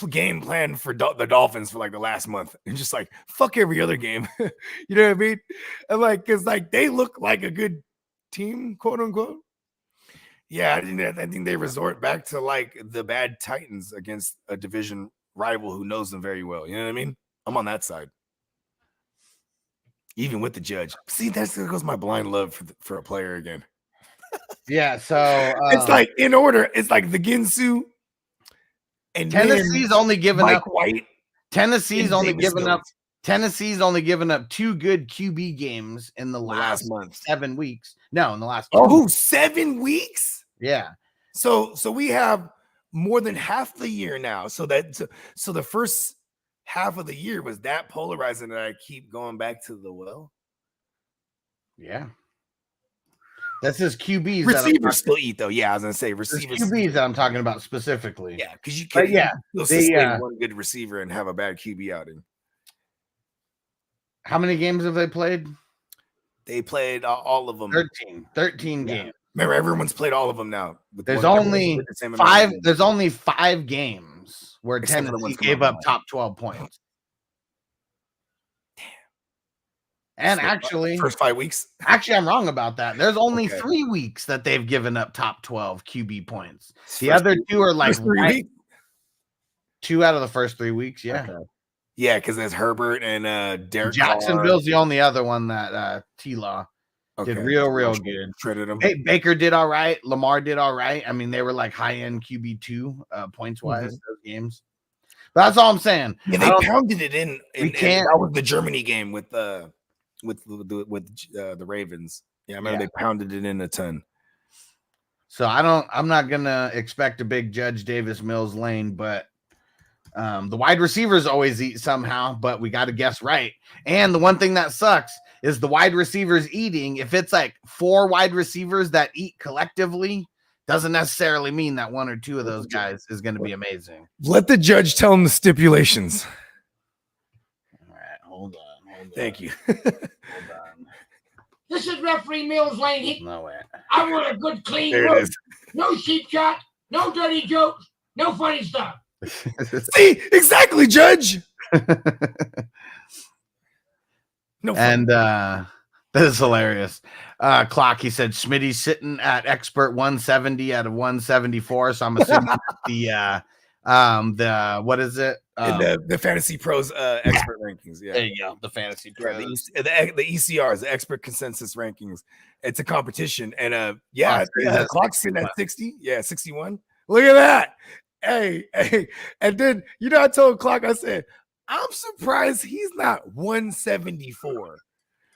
game plan for the Dolphins for like the last month and just like fuck every other game. You know what I mean? And because they look like a good team, quote unquote. Yeah, I think they resort back to like the bad Titans against a division rival who knows them very well. You know what I mean? I'm on that side. Even with the judge. See, there goes my blind love for a player again. Yeah, so it's like in order. It's like the Ginsu and Tennessee's only given Mike up White. Tennessee's only given up 2 good QB games in the last month. 7 weeks. No, in the last 7 weeks? Yeah. So we have more than half the year now. So the first half of the year was that polarizing that I keep going back to the well. Yeah. That's his QBs. Receivers still eat though. Yeah, I was gonna say receivers. QBs that I'm talking about specifically. Yeah, because you can't. You'll sustain one good receiver and have a bad QB outing. How many games have they played? They played all of them. 13 games. Remember, everyone's played all of them now. There's only 5. There's only 5 games where Except for the Tennessee ones gave coming up top 12 points. And So, actually, first 5 weeks. Actually, I'm wrong about that. There's only 3 weeks that they've given up top 12 QB points. The other 2 are like 2 out of the first 3 weeks. Yeah. Okay. Yeah, because there's Herbert and Derek. Jacksonville's the only other one that T-Law did real good. Shredded them. Hey, Baker did all right. Lamar did all right. I mean, they were like high-end QB2 points-wise, those games. But that's all I'm saying. Yeah, they pounded it in. We can't. That was the Germany game with the Ravens. Yeah, I remember they pounded it in a ton. So I'm not gonna expect a big Judge Davis Mills lane, but the wide receivers always eat somehow, but we got to guess right. And the one thing that sucks is the wide receivers eating. If it's like 4 wide receivers that eat collectively, doesn't necessarily mean that 1 or 2 of those guys is going to be amazing. Let the judge tell him the stipulations. All right, hold on. Thank you. Hold on. This is referee Mills Lane. No way. I want a good clean There it room. is. No cheap shot, no dirty jokes, no funny stuff. See, exactly, Judge. No, and that is hilarious. Clock, he said Schmitty's sitting at expert 170 out of 174. So I'm assuming the what is it? The Fantasy Pros expert rankings. Yeah, there you go. The Fantasy Pros. The ECRs, the expert consensus rankings. It's a competition, and Clock's sitting at 60. Yeah, 61. Look at that. Hey, and then I told Clock, I said, I'm surprised he's not 174.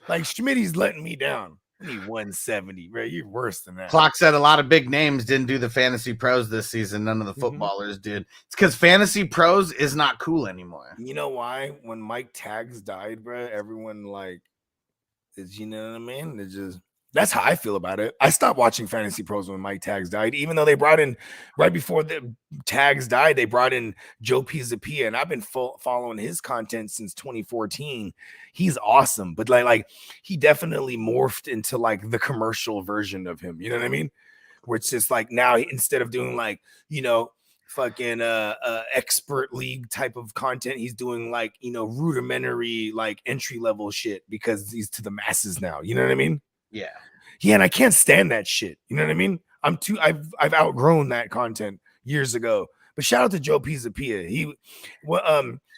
Like Schmitty's letting me down. I need 170, bro. You're worse than that. Clock said a lot of big names didn't do the Fantasy Pros this season. None of the footballers did. It's because Fantasy Pros is not cool anymore. You know why? When Mike Tags died, bro, everyone you know what I mean? It just. That's how I feel about it. I stopped watching Fantasy Pros when Mike Tags died, even though they brought in right before the Tags died, they brought in Joe Pizzapia, and I've been following his content since 2014. He's awesome, but like he definitely morphed into like the commercial version of him. You know what I mean? Where it's just like now instead of doing fucking expert league type of content, he's doing rudimentary entry level shit because he's to the masses now. You know what I mean? Yeah, and I can't stand that shit. You know what I mean? I've outgrown that content years ago. But shout out to Joe Pizzapia.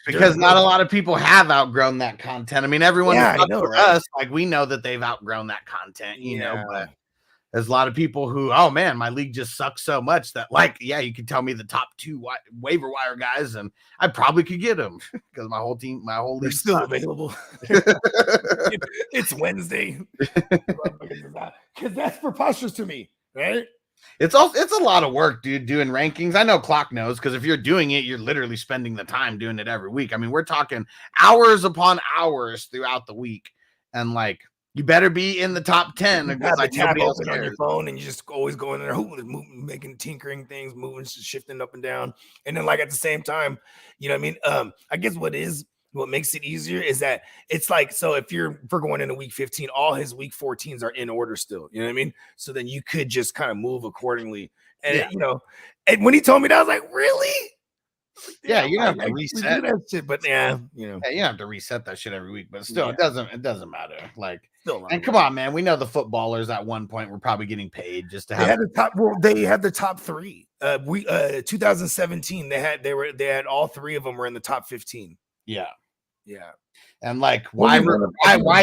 Because not a lot of people have outgrown that content. I mean, everyone for us, we know that they've outgrown that content, you know, but there's a lot of people who, oh man, my league just sucks so much that you can tell me the top 2 waiver wire guys and I probably could get them because my whole league is still available. It's Wednesday. Because that's preposterous to me, right? It's a lot of work, dude, doing rankings. I know Clock knows because if you're doing it, you're literally spending the time doing it every week. I mean, we're talking hours upon hours throughout the week. And you better be in the top 10 because tap open on your phone and you just always go in there, making tinkering things, moving, shifting up and down. And then at the same time, you know what I mean? I guess what makes it easier is that it's so if we're going into week 15, all his week 14s are in order still. You know what I mean? So then you could just kind of move accordingly. And and when he told me that, I was like, really? Yeah, you have to reset that shit, but you don't have to reset that shit every week, but still, it doesn't matter. And come on, man, we know the footballers at one point were probably getting paid just to have. They had the top 3. 2017, they had all 3 of them were in the top 15. Yeah. And why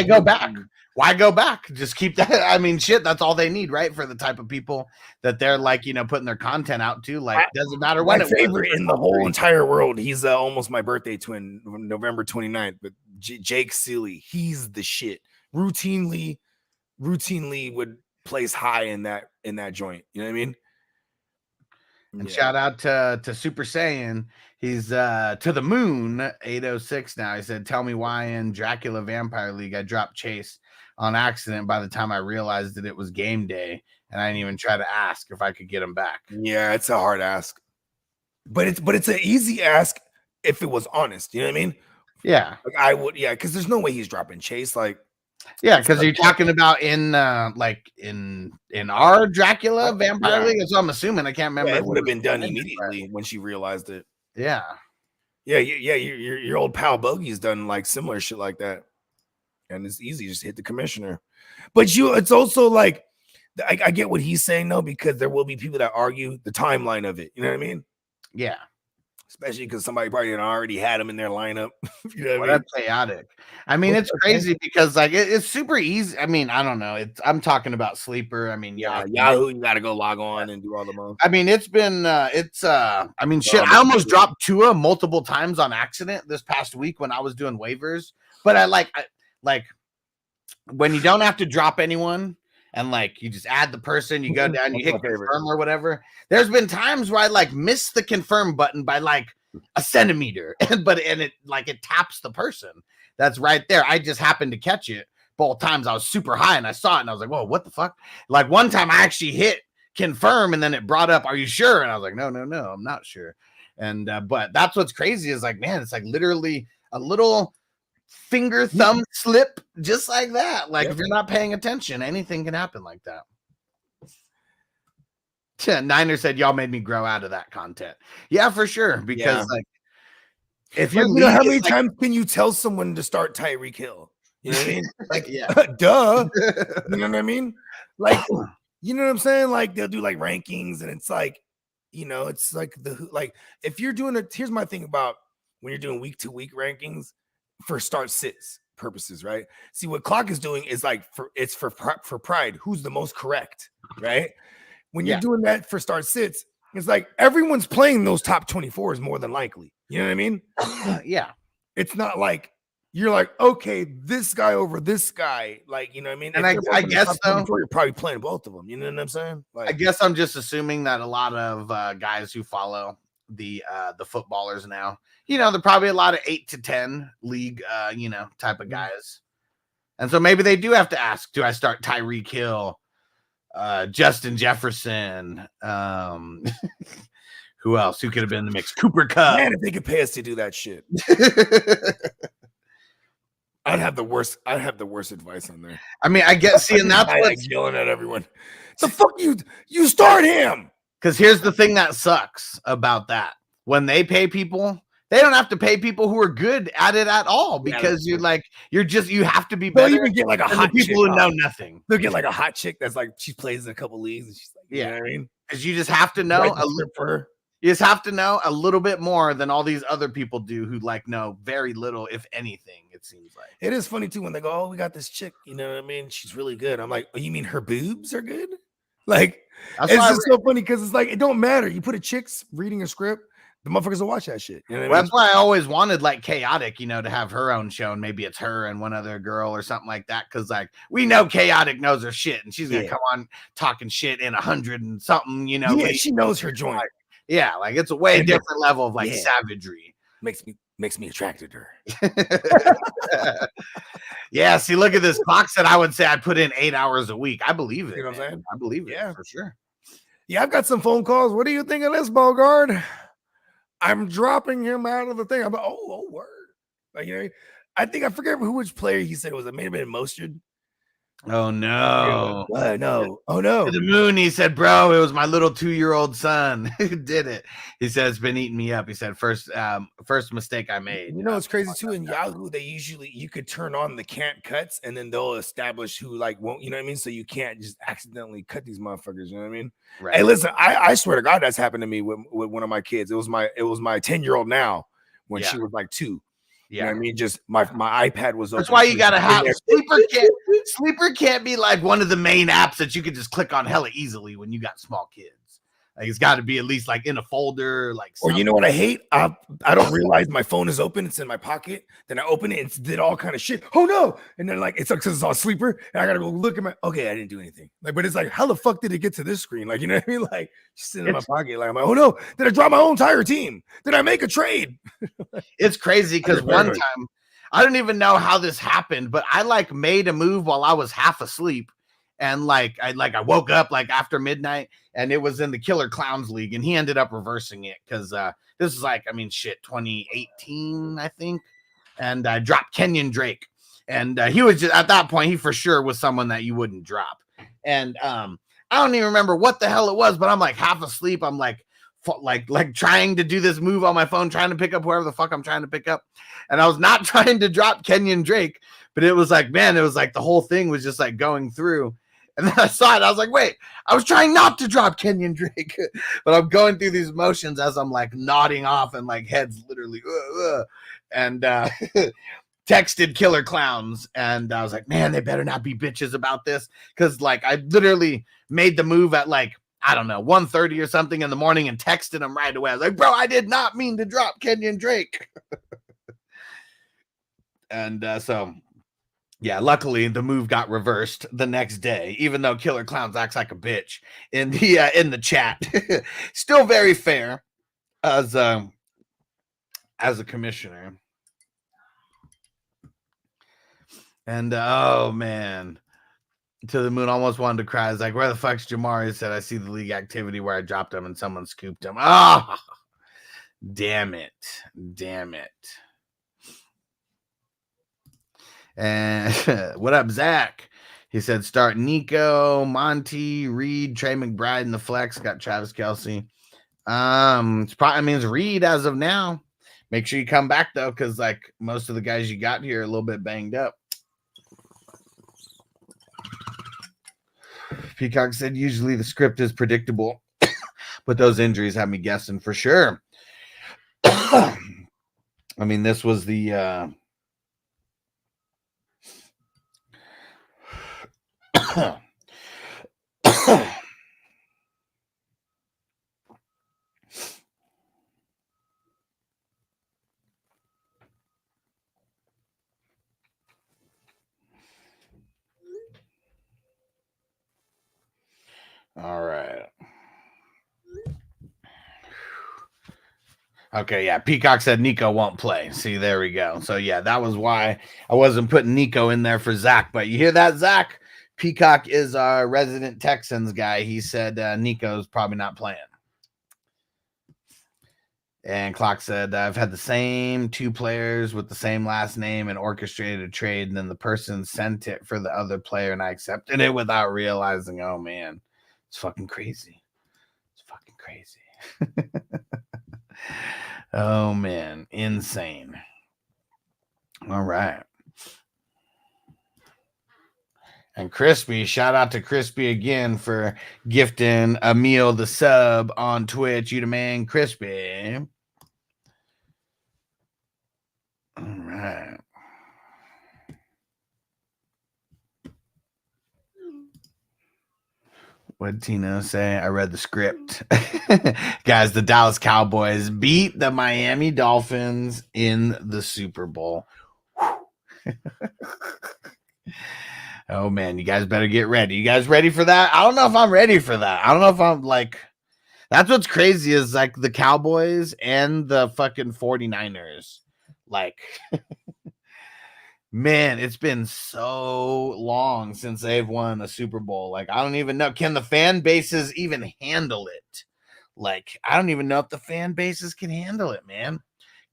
go back? Why go back? Just keep that. I mean, shit, that's all they need, right? For the type of people that they're putting their content out to. Doesn't matter when my favorite in the whole entire world. He's almost my birthday twin, November 29th. But Jake Seeley, he's the shit. Routinely would place high in that joint. You know what I mean? And shout out to Super Saiyan. He's to the moon 806 now. He said, tell me why in Dracula Vampire League I dropped Chase on accident by the time I realized that it was game day, and I didn't even try to ask if I could get him back. Yeah, it's a hard ask. But it's an easy ask if it was honest. You know what I mean? Yeah. Like I would, yeah, because there's no way he's dropping Chase. Like, yeah, because you're talking about in like in our Dracula Vampire League. That's what I'm assuming. I can't remember. Yeah, it would have been done immediately when she realized it. Yeah. Yeah, your old pal Bogey's done like similar shit like that. And it's easy, just hit the commissioner. But it's also like I get what he's saying though, because there will be people that argue the timeline of it. You know what I mean? Yeah. Especially because somebody probably already had him in their lineup. You know what I mean? That's chaotic. I mean, it's crazy because like it's super easy. I mean, I don't know. I'm talking about Sleeper. I mean, Yahoo, you gotta go log on and do all the most. I mean, it's been I mean, shit, I almost dropped Tua multiple times on accident this past week when I was doing waivers. But I like when you don't have to drop anyone and like you just add the person, you go down, you hit confirm or whatever. There's been times where I like miss the confirm button by like a centimeter, and it taps the person that's right there. I just happened to catch it both times. I was super high and I saw it and I was like, whoa, what the fuck? Like one time I actually hit confirm and then it brought up, are you sure? And I was like, no, I'm not sure. And but that's what's crazy is like, man, it's like literally a little finger thumb slip just like that. Like if you're not paying attention, anything can happen like that. Niner said y'all made me grow out of that content. Yeah, for sure. Because like if you're you know how many times can you tell someone to start Tyreek Hill? You know what I mean? Like duh. You know what I mean? Like you know what I'm saying? Like they'll do like rankings and it's like, you know, it's like if you're doing it, here's my thing about when you're doing week to week rankings for start sits purposes, right? See what Clock is doing is like for pride, who's the most correct, right? When you're doing that for start sits, it's like everyone's playing those top 24s more than likely. You know what I mean? Yeah. It's not like you're like, okay, this guy over this guy. Like, you know what I mean? And I guess though, you're probably playing both of them. You know what I'm saying? Like, I guess I'm just assuming that a lot of guys who follow the footballers now, you know, they're probably a lot of 8 to 10 league, you know, type of guys. And so maybe they do have to ask, do I start Tyreek Hill? Justin Jefferson, who else? Who could have been in the mix? Cooper Kupp. Man, if they could pay us to do that shit, I'd have the worst advice on there. I mean, I guess seeing that's what's yelling at everyone. The fuck you start him. Because here's the thing that sucks about that: when they pay people, they don't have to pay people who are good at it at all because you have to be better. They'll even get like a hot people who know nothing. They'll get like a hot chick that's like she plays in a couple leagues and she's like, you know what I mean? Because you just have to know you just have to know a little bit more than all these other people do who like know very little, if anything. It seems like it is funny too when they go, "Oh, we got this chick," you know what I mean? She's really good. I'm like, "Oh, you mean her boobs are good?" Like it's just so funny because it's like it don't matter. You put a chick's reading a script. The motherfuckers will watch that shit. You know what I mean? That's why I always wanted like Chaotic, you know, to have her own show, and maybe it's her and one other girl or something like that. Because like we know Chaotic knows her shit, and she's gonna come on talking shit in 100 and something, you know. Yeah, she knows her joint. Like it's a way different level of like savagery. Makes me attracted to her. Yeah, see, look at this clock said I would say I put in 8 hours a week. I believe it. You know what I'm saying? I believe it for sure. Yeah, I've got some phone calls. What do you think of this, Bogard? I'm dropping him out of the thing. I'm like, oh, word. Like, you know, I think I forget which player he said it was. It may have been Mostert. Oh no. No. Oh no. To the moon, he said, bro, it was my little 2-year-old son who did it. He said it's been eating me up. He said first mistake I made. You know, it's crazy too. In Yahoo, you could turn on the can't cuts and then they'll establish who like won't, you know what I mean? So you can't just accidentally cut these motherfuckers, you know what I mean? Right. Hey, listen, I swear to God, that's happened to me with one of my kids. It was my 10-year-old now when she was like 2. Yeah, you know what I mean, just my iPad was open. That's why you gotta have Sleeper can't be like one of the main apps that you can just click on hella easily when you got small kids. Like it's got to be at least like in a folder, like. Or you know what I hate? I don't realize my phone is open. It's in my pocket. Then I open it. It's did all kind of shit. Oh no! And then like it's because it's on Sleeper, and I gotta go look at my. Okay, I didn't do anything. Like, but it's like how the fuck did it get to this screen? Like, you know what I mean? Like just sitting in my pocket. Like I'm like, oh no! Did I drop my whole entire team? Did I make a trade? It's crazy because one time I don't even know how this happened, but I like made a move while I was half asleep. And like I woke up like after midnight and it was in the Killer Clowns League and he ended up reversing it because this is like, I mean, shit, 2018, I think. and dropped Kenyon Drake. And he was just, at that point, he for sure was someone that you wouldn't drop. And I don't even remember what the hell it was, but I'm like half asleep. I'm like trying to do this move on my phone, trying to pick up whoever the fuck I'm trying to pick up. And I was not trying to drop Kenyon Drake, but it was like, man, it was like the whole thing was just like going through. And then I saw it. I was like, wait, I was trying not to drop Kenyon Drake, but I'm going through these motions as I'm like nodding off and like heads literally, and texted Killer Clowns, and I was like, man, they better not be bitches about this, because like I literally made the move at like, I don't know, 1:30 or something in the morning and texted him right away. I was like, bro, I did not mean to drop Kenyon Drake. And so yeah, luckily the move got reversed the next day, even though Killer Clowns acts like a bitch in the chat. Still very fair as a commissioner. And oh man, To the Moon almost wanted to cry. It's like, where the fuck's Jamari? Said, I see the league activity where I dropped him and someone scooped him. Oh, damn it. And what up, Zach? He said, start Nico, Monty, Reed, Trey McBride in the flex. Got Travis Kelce. It's Reed as of now. Make sure you come back though, because like most of the guys you got here are a little bit banged up. Peacock said usually the script is predictable, but those injuries have me guessing for sure. I mean, this was the all right. Okay, yeah. Peacock said Nico won't play. See, there we go. So, yeah, that was why I wasn't putting Nico in there for Zach. But you hear that, Zach? Peacock is our resident Texans guy. He said Nico's probably not playing. And Clock said, I've had the same two players with the same last name and orchestrated a trade, and then the person sent it for the other player, and I accepted it without realizing, oh, man, it's fucking crazy. It's fucking crazy. Oh, man, insane. All right. And Crispy, shout out to Crispy again for gifting Emil the sub on Twitch. You the man, Crispy. All right. What did Tina say? I read the script. Guys, the Dallas Cowboys beat the Miami Dolphins in the Super Bowl. Oh, man, you guys better get ready. You guys ready for that? I don't know if I'm ready for that. I don't know if I'm like, that's what's crazy is like the Cowboys and the fucking 49ers. Like, man, it's been so long since they've won a Super Bowl. Like, I don't even know. Can the fan bases even handle it? Like, I don't even know if the fan bases can handle it, man.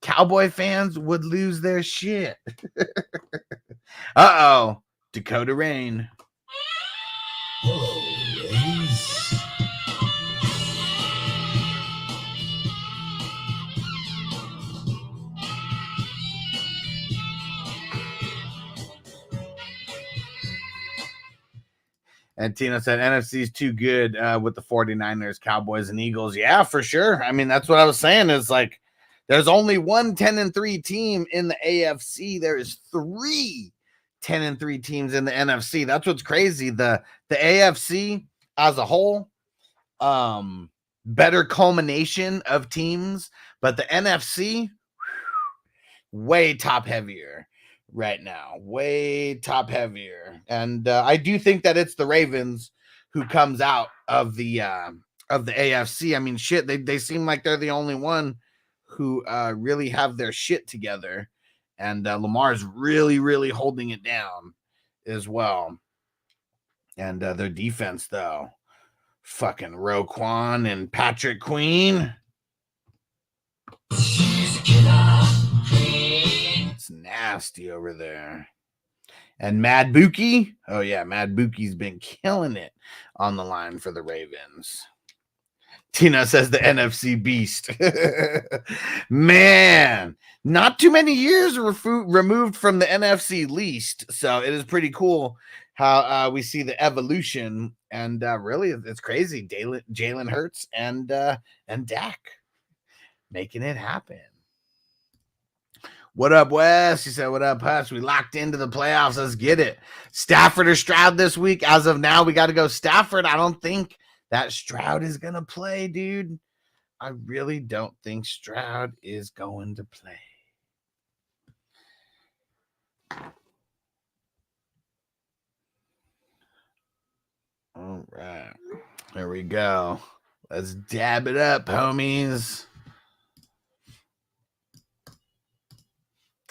Cowboy fans would lose their shit. Uh-oh. Dakota Rain. And Tina said NFC's too good with the 49ers, Cowboys, and Eagles. Yeah, for sure. I mean, that's what I was saying is like there's only one 10-3 team in the AFC. There is 3 10-3 teams in the NFC. That's what's crazy. The AFC as a whole, better culmination of teams, but the NFC, way top heavier right now, way top heavier. And I do think that it's the Ravens who comes out of the AFC. I mean, shit, they seem like they're the only one who really have their shit together. And Lamar's really, really holding it down as well. And their defense, though. Fucking Roquan and Patrick Queen. It's nasty. nasty over there. And Mad Buki. Oh, yeah. Mad Buki's been killing it on the line for the Ravens. Tina says the NFC beast. Man, not too many years removed from the NFC least. So it is pretty cool how we see the evolution. And really, it's crazy. Jalen Hurts and Dak making it happen. What up, Wes? He said, what up, Hush? We locked into the playoffs. Let's get it. Stafford or Stroud this week? As of now, we got to go Stafford. I don't think that Stroud is going to play, dude. I really don't think Stroud is going to play. All right. There we go. Let's dab it up, homies.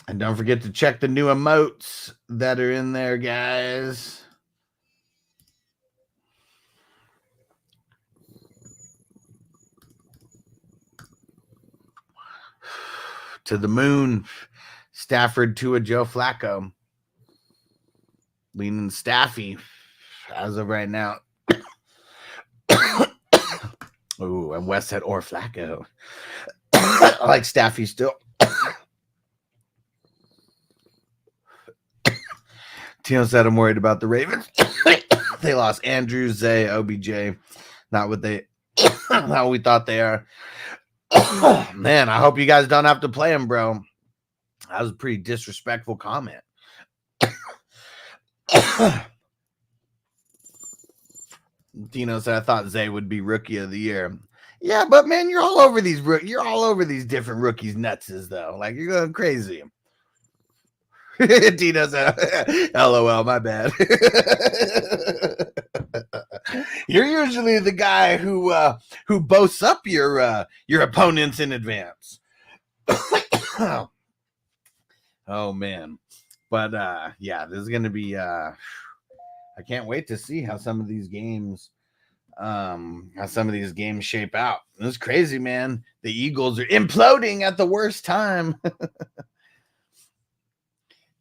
And don't forget to check the new emotes that are in there, guys. To the moon. Stafford to a Joe Flacco. Leaning Staffy as of right now. Ooh, and West said or Flacco. I like Staffy still. Tino said I'm worried about the Ravens. They lost Andrews, Zay, OBJ. Not what we thought they are. Man, I hope you guys don't have to play him, bro. That was a pretty disrespectful comment. Tino said I thought Zay would be rookie of the year. Yeah, but man, you're all over these different rookies' nutses though. Like you're going crazy. Tino said, LOL, my bad. You're usually the guy who boasts up your opponents in advance. Oh man. But yeah, this is gonna be I can't wait to see how some of these games shape out. It's crazy, man. The Eagles are imploding at the worst time.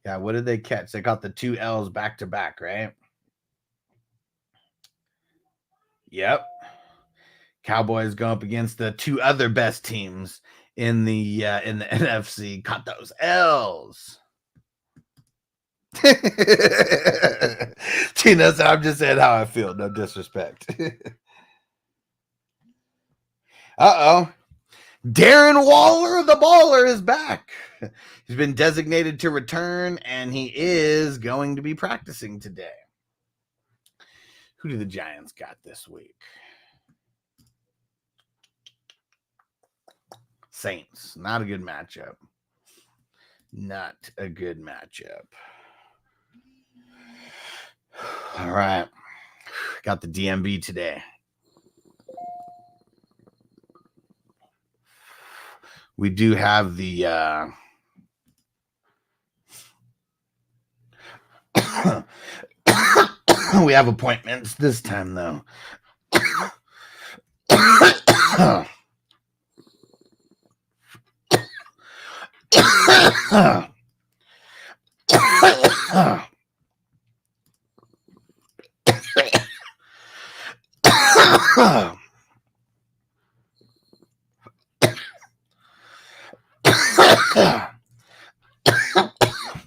Yeah, what did they catch? They got the 2 L's back to back, right? Yep. Cowboys go up against the 2 other best teams in the NFC. Caught those L's. Tina said, I'm just saying how I feel. No disrespect. Uh-oh. Darren Waller, the baller, is back. He's been designated to return, and he is going to be practicing today. Who do the Giants got this week? Saints. Not a good matchup. Not a good matchup. All right. Got the DMV today. We do have the we have appointments this time though.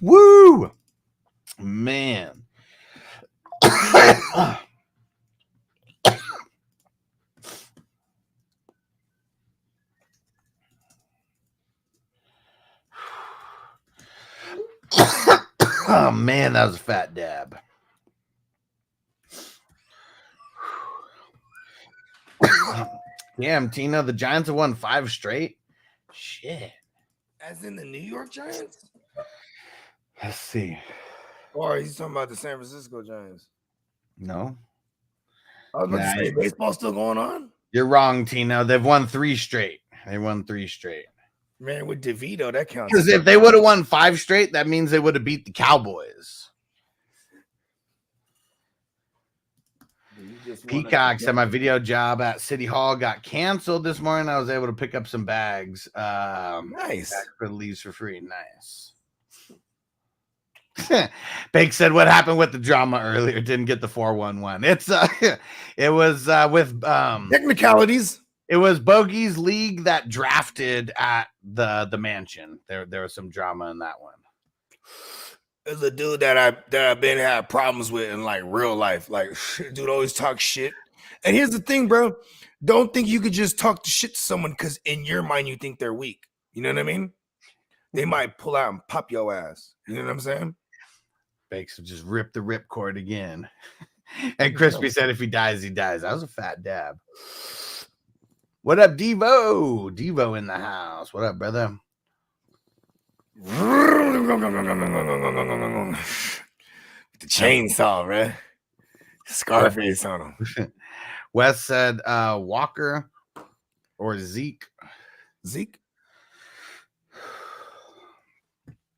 Woo, man. Oh man, that was a fat dab. Damn, Tina, the Giants have won 5 straight. Shit. As in the New York Giants? Let's see. Or he's talking about the San Francisco Giants. No. I was about to say, baseball still going on? You're wrong, Tino. They've won 3 straight. They won 3 straight. Man, with DeVito, that counts. Because if they would have won 5 straight, that means they would have beat the Cowboys. Peacock said my video job at City Hall got canceled this morning. I was able to pick up some bags. Nice. For the leaves for free. Nice. Bake said, "What happened with the drama earlier? Didn't get the 411. It's it was with technicalities. It was Bogey's league that drafted at the mansion. There was some drama in that one. There's a dude that I've been had problems with in like real life. Like, dude always talk shit. And here's the thing, bro. Don't think you could just talk to shit to someone because in your mind you think they're weak. You know what I mean? They might pull out and pop your ass. You know what I'm saying? Bakes will just rip the ripcord again. And Crispy said if he dies, he dies. That was a fat dab. What up, Devo? Devo in the house. What up, brother? The chainsaw, man. Scarface on him. Wes said Walker or Zeke. Zeke?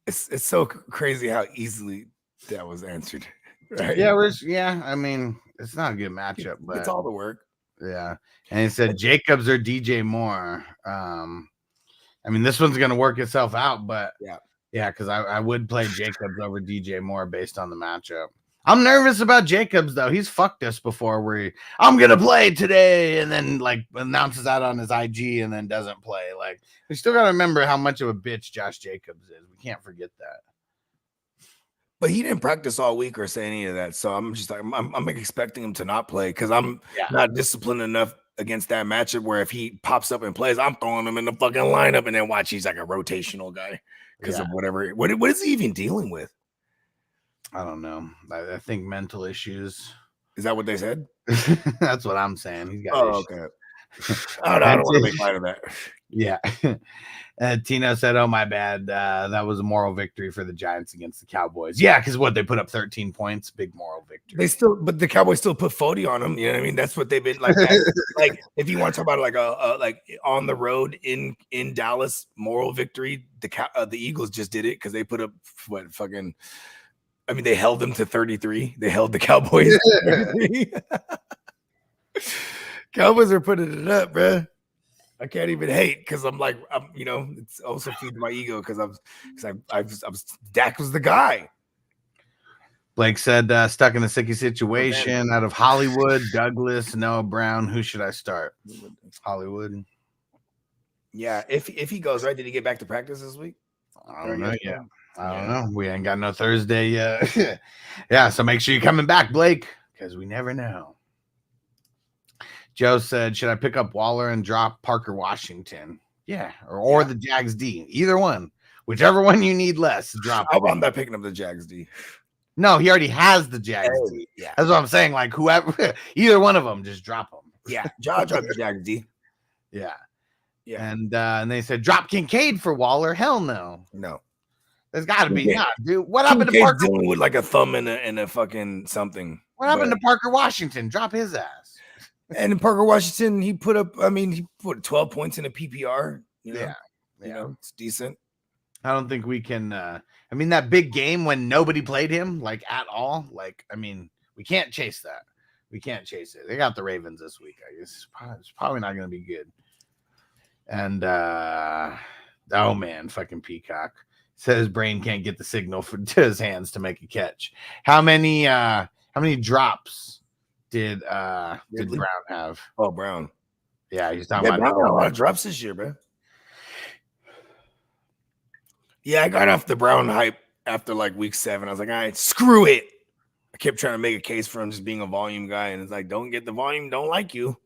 It's so crazy how easily that was answered. Right? Yeah, I mean, it's not a good matchup, but it's all the work. Yeah. And he said Jacobs or DJ Moore. I mean, this one's gonna work itself out, but yeah, because I would play Jacobs over DJ Moore based on the matchup. I'm nervous about Jacobs though. He's fucked us before where I'm gonna play today and then like announces that on his IG and then doesn't play. Like we still gotta remember how much of a bitch Josh Jacobs is. We can't forget that. But he didn't practice all week or say any of that. So I'm just like, I'm expecting him to not play because I'm not disciplined enough against that matchup where if he pops up and plays, I'm throwing him in the fucking lineup and then watch he's like a rotational guy because of whatever. What is he even dealing with? I don't know. I think mental issues. Is that what they said? That's what I'm saying. He's got issues. Okay. I don't want to make light of that. Yeah. Tino said, "Oh, my bad. That was a moral victory for the Giants against the Cowboys." Yeah, because what they put up 13 points, big moral victory. But the Cowboys still put 40 on them. You know what I mean? That's what they've been like. Like if you want to talk about like a like on the road in Dallas moral victory, the Eagles just did it because they put up what fucking. I mean, they held them to 33. They held the Cowboys. To 33. Cowboys are putting it up, bro. I can't even hate because I'm like, it's also feeding my ego because Dak was the guy. Blake said, stuck in a sticky situation out of Hollywood, Douglas, Noah Brown. Who should I start? Hollywood. Yeah, if he goes, right? Did he get back to practice this week? I don't know yet. I don't know. We ain't got no Thursday yet. Yeah, so make sure you're coming back, Blake, because we never know. Joe said, should I pick up Waller and drop Parker Washington? Yeah, or the Jags D. Either one. Whichever one you need less, drop. I'm not picking up the Jags D. No, he already has the Jags D. Yeah. That's what I'm saying. Like, whoever, either one of them, just drop them. Yeah, drop the Jags D. Yeah. Yeah. And they said, drop Kincaid for Waller. Hell no. No. There's got to be. Nah, dude. What happened to Parker? Dealing with like a thumb and a fucking something. What happened to Parker Washington? Drop his ass. And in Parker Washington, he put 12 points in a PPR. You know, it's decent. I don't think we can. That big game when nobody played him like at all. Like, we can't chase that. We can't chase it. They got the Ravens this week. I guess it's probably not going to be good. And oh man, fucking Peacock said his brain can't get the signal to his hands to make a catch. How many drops did Brown have? Oh, Brown. Yeah, he's talking about Brown got a lot of drops this year, bro. Yeah, I got off the Brown hype after like week 7. I was like, all right, screw it. I kept trying to make a case for him just being a volume guy, and it's like, don't get the volume, don't like you.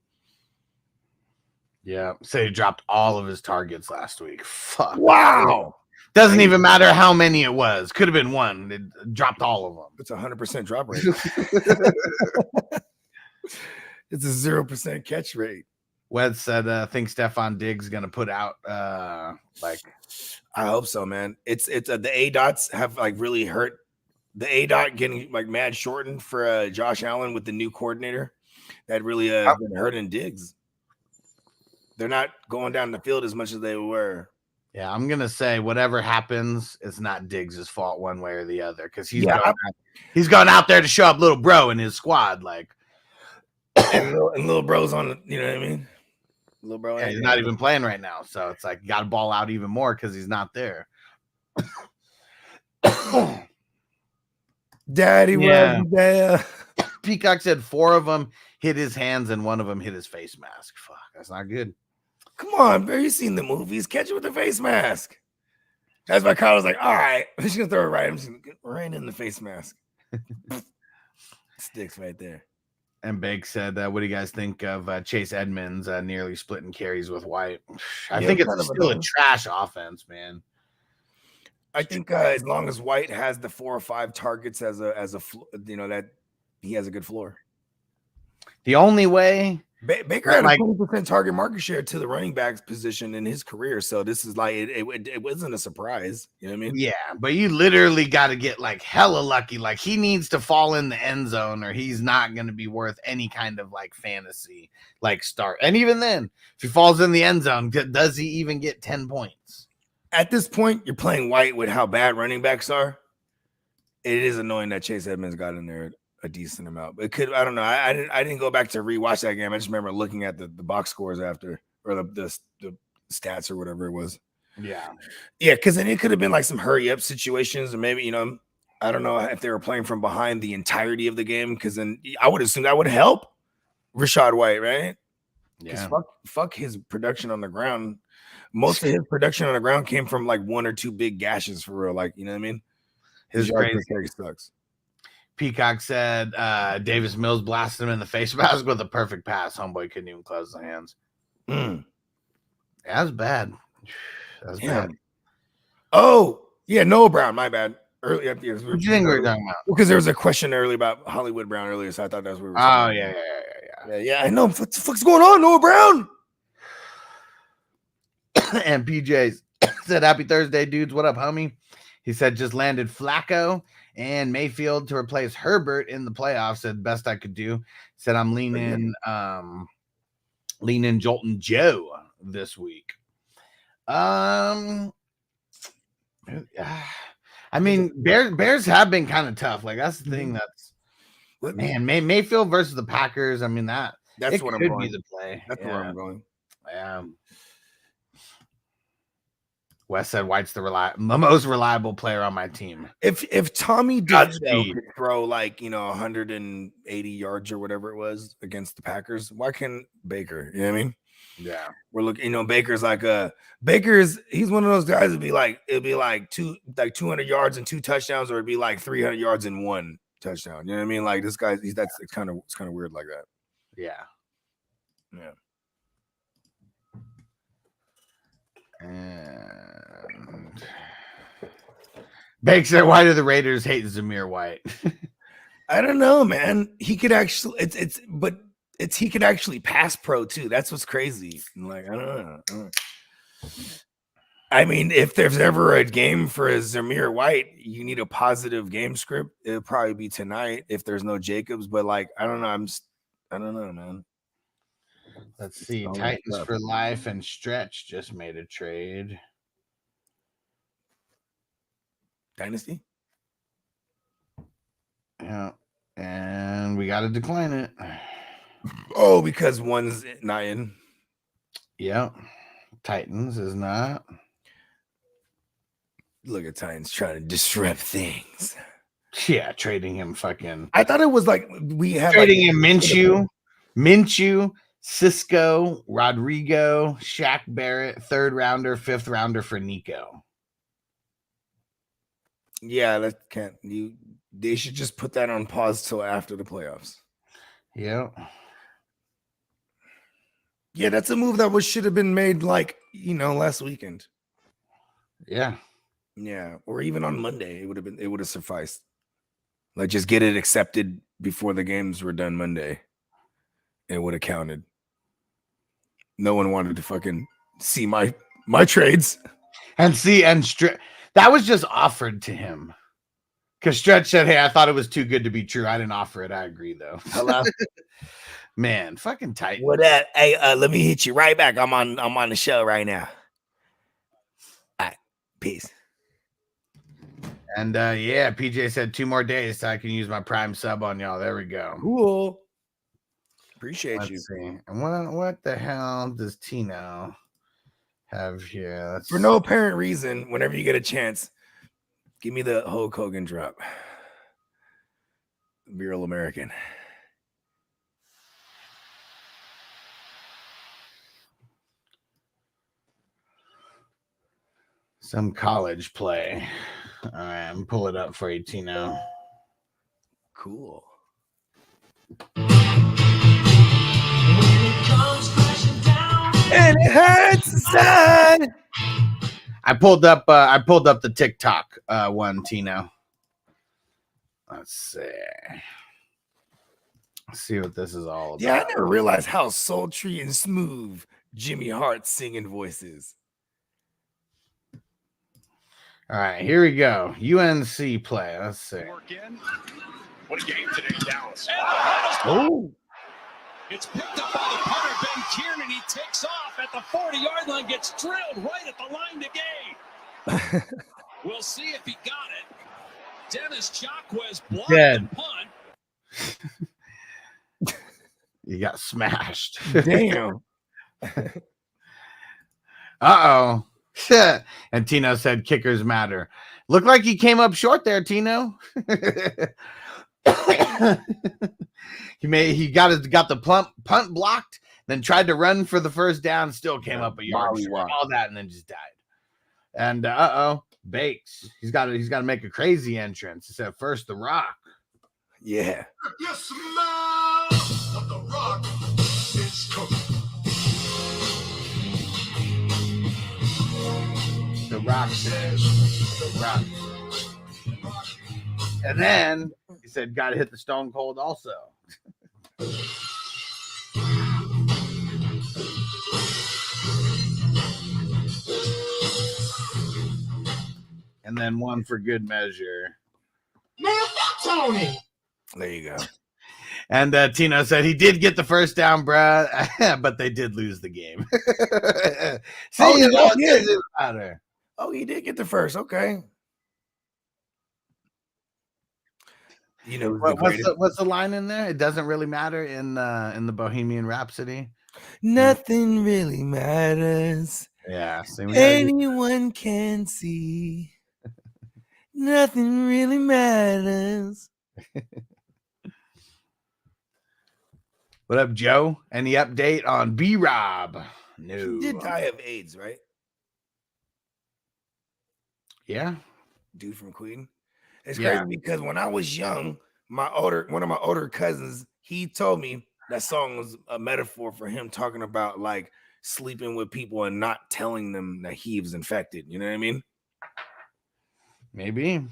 Yeah, so he dropped all of his targets last week. Fuck. Wow. Doesn't even matter how many it was. Could have been one. It dropped all of them. It's 100% drop rate. It's a 0% catch rate. Wes said, I think Stephon Diggs going to put out I hope so, man. It's the A dots have like really hurt. The A dot getting like mad shortened for Josh Allen with the new coordinator. That really been hurting Diggs. They're not going down the field as much as they were. Yeah, I'm gonna say whatever happens, it's not Diggs' fault one way or the other because he's gone out there to show up little bro in his squad, like and little bro's on. You know what I mean? Little bro, he's not even playing right now, so it's like got to ball out even more because he's not there. Daddy Yeah. was there. Peacock said 4 of them hit his hands and 1 of them hit his face mask. Fuck, that's not good. Come on, bro. You seen the movies? Catch it with the face mask. That's why Kyle was like, all right, I'm just gonna throw it right. I'm just gonna get right in the face mask. Sticks right there. And Bake said, what do you guys think of Chase Edmonds nearly splitting carries with White? I think it's still a trash offense, man. I think as long as White has the 4 or 5 targets as a that he has a good floor. The only way Baker had a 20% target market share to the running backs position in his career, so this is like it wasn't a surprise. You know what I mean? Yeah, but you literally got to get like hella lucky. Like he needs to fall in the end zone, or he's not going to be worth any kind of like fantasy like start. And even then, if he falls in the end zone, does he even get 10 points? At this point, you're playing White with how bad running backs are. It is annoying that Chase Edmonds got in there a decent amount. But it could, I don't know. I didn't go back to rewatch that game. I just remember looking at the box scores after, or the stats or whatever it was. Yeah. Yeah, because then it could have been like some hurry up situations, or maybe, I don't know if they were playing from behind the entirety of the game, because then I would assume that would help Rachaad White, right? Yeah. Fuck his production on the ground. Most of his production on the ground came from like 1 or 2 big gashes for real. Like, you know what I mean? His yard per carry sucks. Peacock said Davis Mills blasted him in the face mask with a perfect pass. Homeboy couldn't even close the hands. That's bad. That's bad. Oh, yeah, Noah Brown. My bad. Earlier, what do you think we were talking about? Because there was a question earlier about Hollywood Brown earlier, so I thought that's what we were talking about. Yeah. I know. What the fuck's going on, Noah Brown? And PJ said, "Happy Thursday, dudes. What up, homie?" He said, "Just landed Flacco and Mayfield to replace Herbert in the playoffs. Said best I could do. Said I'm leaning Jolton Joe this week. I mean, Bears have been kind of tough. Like that's the thing. That's man, Mayfield versus the Packers. I mean that's what I'm going. Be the play. That's where I'm going. Wes said White's the most reliable player on my team. If Tommy DeVito could throw like 180 yards or whatever it was against the Packers, why can't Baker? You know what I mean? Yeah, we're looking. Baker's like he's one of those guys. It'd be like 200 yards and 2 touchdowns, or it'd be like 300 yards and 1 touchdown. You know what I mean? Like this guy, it's kind of weird like that. Yeah. And Bake said, "Why do the Raiders hate Zamir White?" I don't know, man. He could actually he could actually pass pro too. That's what's crazy. Like I don't know. I mean, if there's ever a game for Zamir White, you need a positive game script. It'll probably be tonight if there's no Jacobs. But like, I don't know. I don't know, man. Let's see. Titans for Life and Stretch just made a trade. Dynasty? Yeah. And we got to decline it. Oh, because one's not in? Yeah. Titans is not. Look at Titans trying to disrupt things. Yeah, trading him fucking. I thought it was like we had trading him Minshew, Cisco, Rodrigo, Shaq Barrett, 3rd rounder, 5th rounder for Nico. Yeah, that can't you. They should just put that on pause till after the playoffs. Yeah. Yeah, that's a move that should have been made like last weekend. Yeah. Yeah, or even on Monday, it would have sufficed. Like just get it accepted before the games were done Monday. It would have counted. No one wanted to fucking see my trades. And that was just offered to him. Because Stretch said, "Hey, I thought it was too good to be true. I didn't offer it. I agree, though." Hello? Man, fucking tight. What that? Hey, let me hit you right back. I'm on the show right now. All right. Peace. And yeah, PJ said 2 more days so I can use my Prime sub on y'all. There we go. Cool. Appreciate you. See. And what the hell does Tino have here? For no apparent reason, whenever you get a chance, give me the Hulk Hogan drop. Real American. Some college play. All right, I'm pull it up for you, Tino. Cool. And it hurts inside. I pulled up the TikTok one, Tino. Let's see what this is all about. Yeah, I never realized how sultry and smooth Jimmy Hart's singing voice is. All right, here we go. UNC play. Let's see. What a game today, Dallas. Oh. It's picked up by the punter, Ben Kiernan. He takes off at the 40-yard line, gets drilled right at the line to gain. We'll see if he got it. Dennis Chakwas blocked the punt. You got smashed. Damn. Uh-oh. And Tino said kickers matter. Looked like he came up short there, Tino. He got the punt blocked, then tried to run for the first down, still came up a yard short, all that, and then just died. And Bakes. He's got to make a crazy entrance. He said first the Rock. Yeah. You smell of the Rock is cooking. The Rock says the Rock. And then he said, got to hit the Stone Cold also. And then one for good measure. Man, Tony. There you go. And Tino said he did get the first down, bruh, but they did lose the game. See, he did get the first. Okay. You know, what's the line in there? It doesn't really matter in the Bohemian Rhapsody. Nothing really matters. Yeah, anyone can see. Nothing really matters. What up, Joe? Any update on B-Rob? No. He did die of AIDS, right? Yeah. Dude from Queen. It's crazy because when I was young, one of my older cousins, he told me that song was a metaphor for him talking about like sleeping with people and not telling them that he was infected. You know what I mean? Maybe.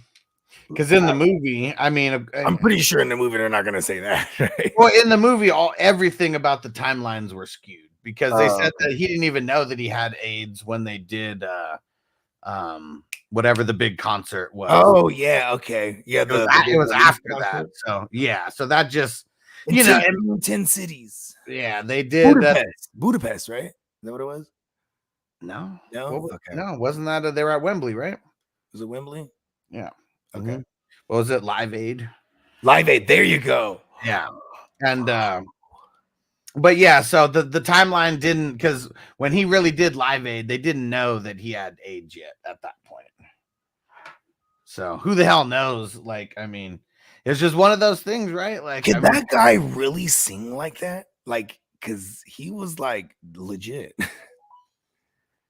Because in the movie, I mean, I'm pretty sure in the movie they're not going to say that. Right? Well, in the movie, everything about the timelines were skewed because they said that he didn't even know that he had AIDS when they did whatever the big concert was. Oh yeah, okay, yeah. It was after that. So yeah, so that just in 10 cities. Yeah, they did Budapest, right? Is that what it was? No, okay. No, wasn't that they were at Wembley, right? Was it Wembley? Yeah. Okay. Mm-hmm. What was it? Live Aid. Live Aid. There you go. Yeah. And but yeah, so the timeline didn't, because when he really did Live Aid, they didn't know that he had AIDS yet at that point. So who the hell knows? Like, I mean, it's just one of those things, right? Like, could that guy really sing like that? Like, because he was like legit,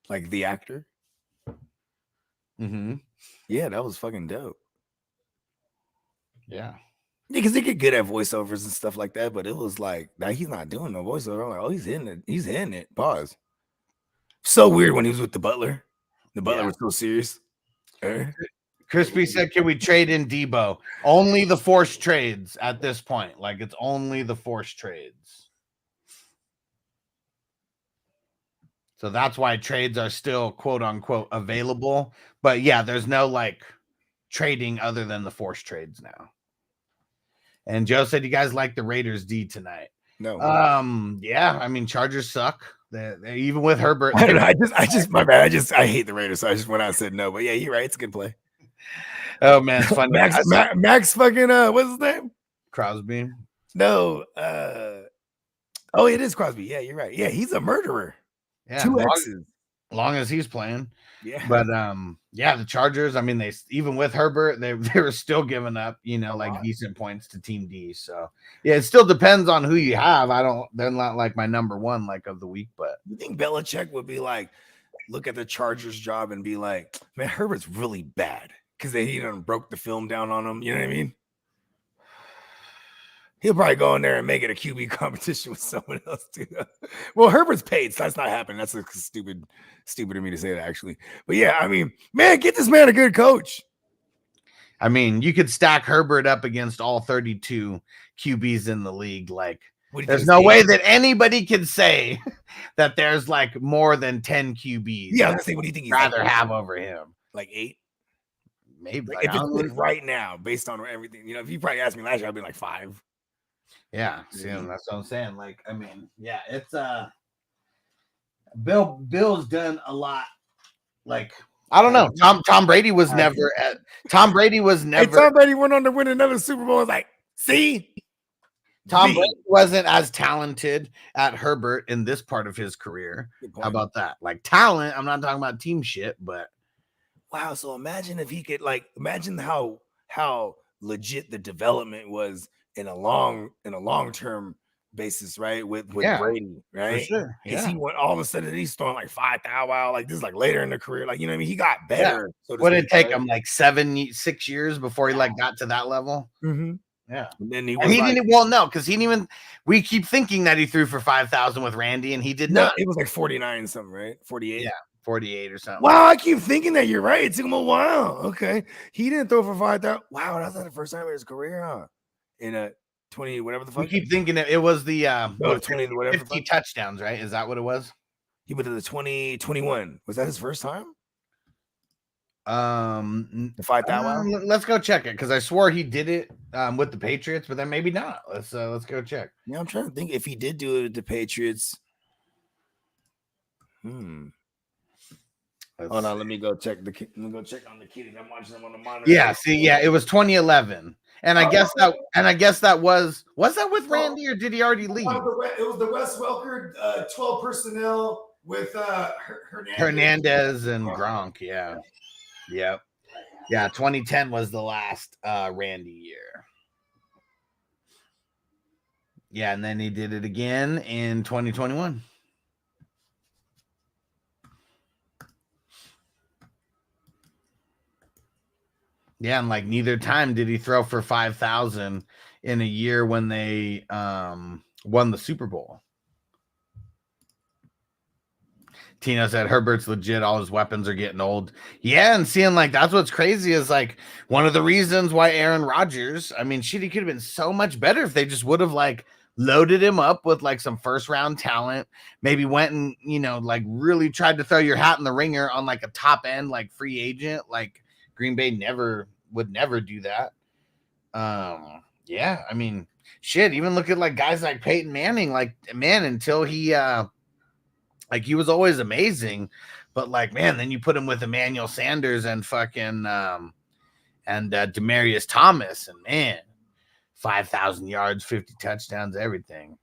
like the actor. Mm-hmm. Yeah, that was fucking dope. Yeah. Because they get good at voiceovers and stuff like that, but it was like, now he's not doing no voiceover. I'm like, oh, he's hitting it. He's hitting it. Pause. So weird when he was with the Butler. The Butler was so serious. Crispy said, can we trade in Debo? Only the forced trades at this point. Like, it's only the forced trades. So that's why trades are still, quote unquote, available. But yeah, there's no like trading other than the forced trades now. And Joe said, you guys like the Raiders D tonight? No. Yeah, I mean, Chargers suck. They even with Herbert. I hate the Raiders. So I just went out and said no. But yeah, you're right. It's a good play. Oh man, it's funny. Max fucking what's his name? Crosby. No. Oh, it is Crosby. Yeah, you're right. Yeah, he's a murderer. Yeah, 2 X's. long as he's playing. Yeah. But yeah, the Chargers, I mean, they even with Herbert, they were still giving up, like decent points to Team D. So yeah, it still depends on who you have. They're not like my number one like of the week, but you think Belichick would be like, look at the Chargers job and be like, man, Herbert's really bad because he done broke the film down on him. You know what I mean? He'll probably go in there and make it a QB competition with someone else too. Well, Herbert's paid, so that's not happening. That's stupid of me to say that, actually. But yeah, I mean, man, get this man a good coach. I mean, you could stack Herbert up against all 32 QBs in the league. Like, there's no way that anybody can say that there's like more than 10 QBs. Yeah, I was gonna say, what do you think he's rather have over him? Like 8? Maybe. Like, if it's right now, based on everything, if you probably asked me last year, I'd be like 5. Yeah, see, that's what I'm saying. Like, I mean, yeah, it's Bill's done a lot. Like, I don't know. Tom Brady was never at Tom Brady was never. Hey, Tom Brady went on to win another Super Bowl. It's like, see, Tom Brady wasn't as talented at Herbert in this part of his career. How about that? Like talent. I'm not talking about team shit, but wow. So imagine if he could imagine how legit the development was in a long-term basis, right? With Brady, right? For sure. Because he went all of a sudden he's throwing like 5,000 wow, like this is like later in the career, like I mean, he got better. Yeah. So what did it take him like 6 years before he got to that level? Mm-hmm. Yeah, and then he didn't. Well, no, because he didn't even. We keep thinking that he threw for 5,000 with Randy, and he did not. It was like 49 something, right? 48. Yeah, 48 or something. Wow, I keep thinking that you're right. It took him a while. Okay, he didn't throw for 5,000. Wow, that's not the first time in his career, huh? In a 20, whatever the fuck. We keep thinking it was the 20, whatever 50 touchdowns, right? Is that what it was? He went to the 2021. Was that his first time? The 5,000. Let's go check it because I swore he did it with the Patriots, but then maybe not. Let's go check. Yeah, I'm trying to think if he did do it with the Patriots. Hold on, let me go check on the kids. I'm watching them on the monitor. Yeah, it was 2011, and I guess that was that with Randy or did he already leave? It was the Wes Welker 12 personnel with Hernandez and Gronk. Yeah. Yep. Yeah, 2010 was the last Randy year. Yeah, and then he did it again in 2021. Yeah, and like neither time did he throw for 5,000 in a year when they won the Super Bowl. Tino said Herbert's legit. All his weapons are getting old. Yeah, and seeing like that's what's crazy is like one of the reasons why Aaron Rodgers. I mean, shit, he could have been so much better if they just would have like loaded him up with like some first round talent. Maybe went and like really tried to throw your hat in the ringer on like a top end like free agent. Like Green Bay would never do that. Yeah, I mean, shit. Even look at like guys like Peyton Manning. Like man, until he like he was always amazing, but like man, then you put him with Emmanuel Sanders and fucking Demaryius Thomas, and man, 5,000 yards, 50 touchdowns, everything.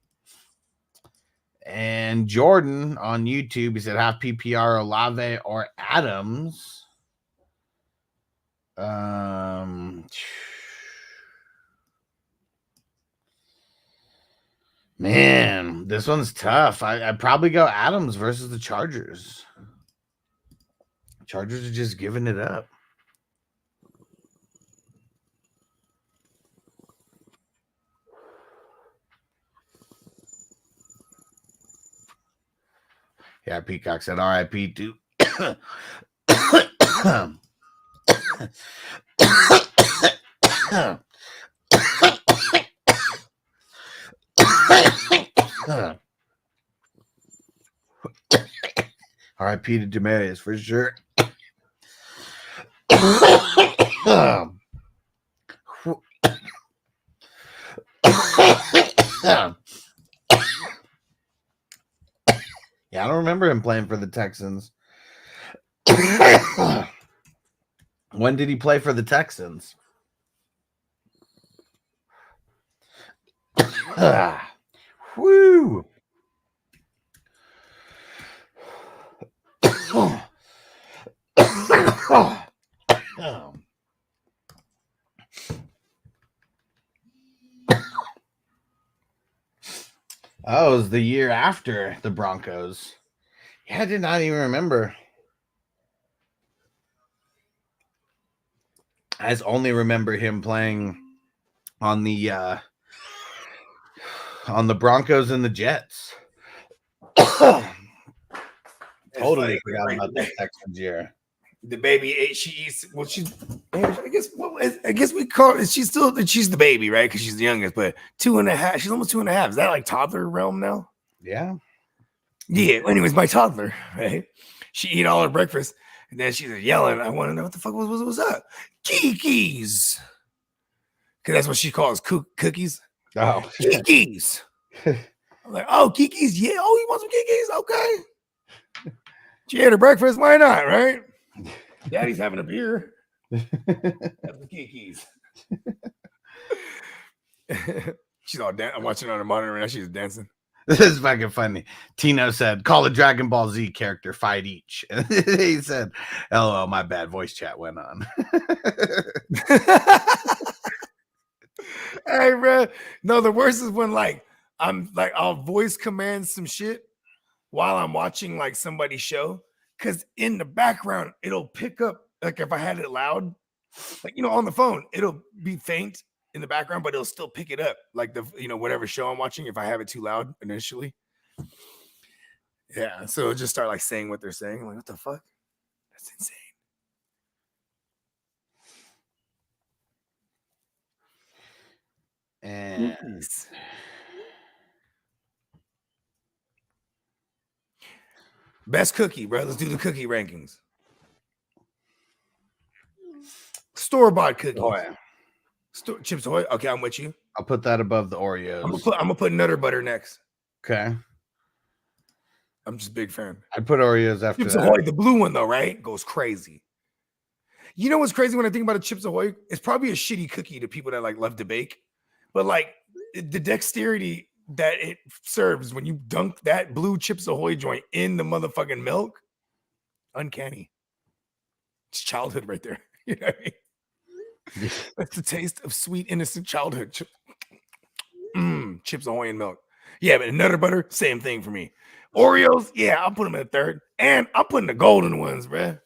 And Jordan on YouTube, he said half PPR, Olave or Adams. Man, this one's tough. I'd probably go Adams versus the Chargers. Chargers are just giving it up. Yeah, Peacock said RIP too. R.I.P. to Demaryius for sure. Yeah, I don't remember him playing for the Texans. When did he play for the Texans? Woo! Oh. Oh, it was the year after the Broncos. Yeah, I did not even remember. I just only remember him playing on the Broncos and the Jets. Totally forgot about that Texans year. The baby, she eats. Well, she's. I guess we call it. She's the baby, right? Because she's the youngest. But 2.5. She's almost 2.5. Is that like toddler realm now? Yeah. Yeah. Anyways, my toddler, right? She eat all her breakfast, and then she's yelling. I want to know what the fuck was up. Kiki's, because that's what she calls cookies. Oh, Kiki's. I'm like, oh, Kiki's. Yeah. Oh, you want some Kiki's? Okay. She ate her breakfast. Why not? Right? Daddy's having a beer. That's the Kiki's. She's all I'm watching on the monitor and she's dancing. This is fucking funny. Tino said, call a Dragon Ball Z character, fight each. He said, LOL, my bad, voice chat went on. Hey, bro. No, the worst is when I'll voice command some shit while I'm watching like somebody's show. Because in the background, it'll pick up, like if I had it loud, like, on the phone, it'll be faint in the background, but it'll still pick it up. Like whatever show I'm watching, if I have it too loud initially. Yeah. So it'll just start like saying what they're saying. I'm like, what the fuck? That's insane. And best cookie, bro. Let's do the cookie rankings. Store-bought cookies. Oh, yeah. Chips Ahoy. Okay, I'm with you. I'll put that above the Oreos. I'm gonna put Nutter Butter next. Okay. I'm just a big fan. I'd put Oreos after Chips that. Ahoy, the blue one though, right? Goes crazy. You know what's crazy when I think about a Chips Ahoy? It's probably a shitty cookie to people that like love to bake, but like the dexterity that it serves when you dunk that blue Chips Ahoy joint in the motherfucking milk, uncanny. It's childhood right there. You know what I mean? That's the taste of sweet, innocent childhood. Chips Ahoy and milk. Yeah, but Nutter Butter, same thing for me. Oreos, yeah, I'll put them at third. And I'm putting the golden ones, bruh.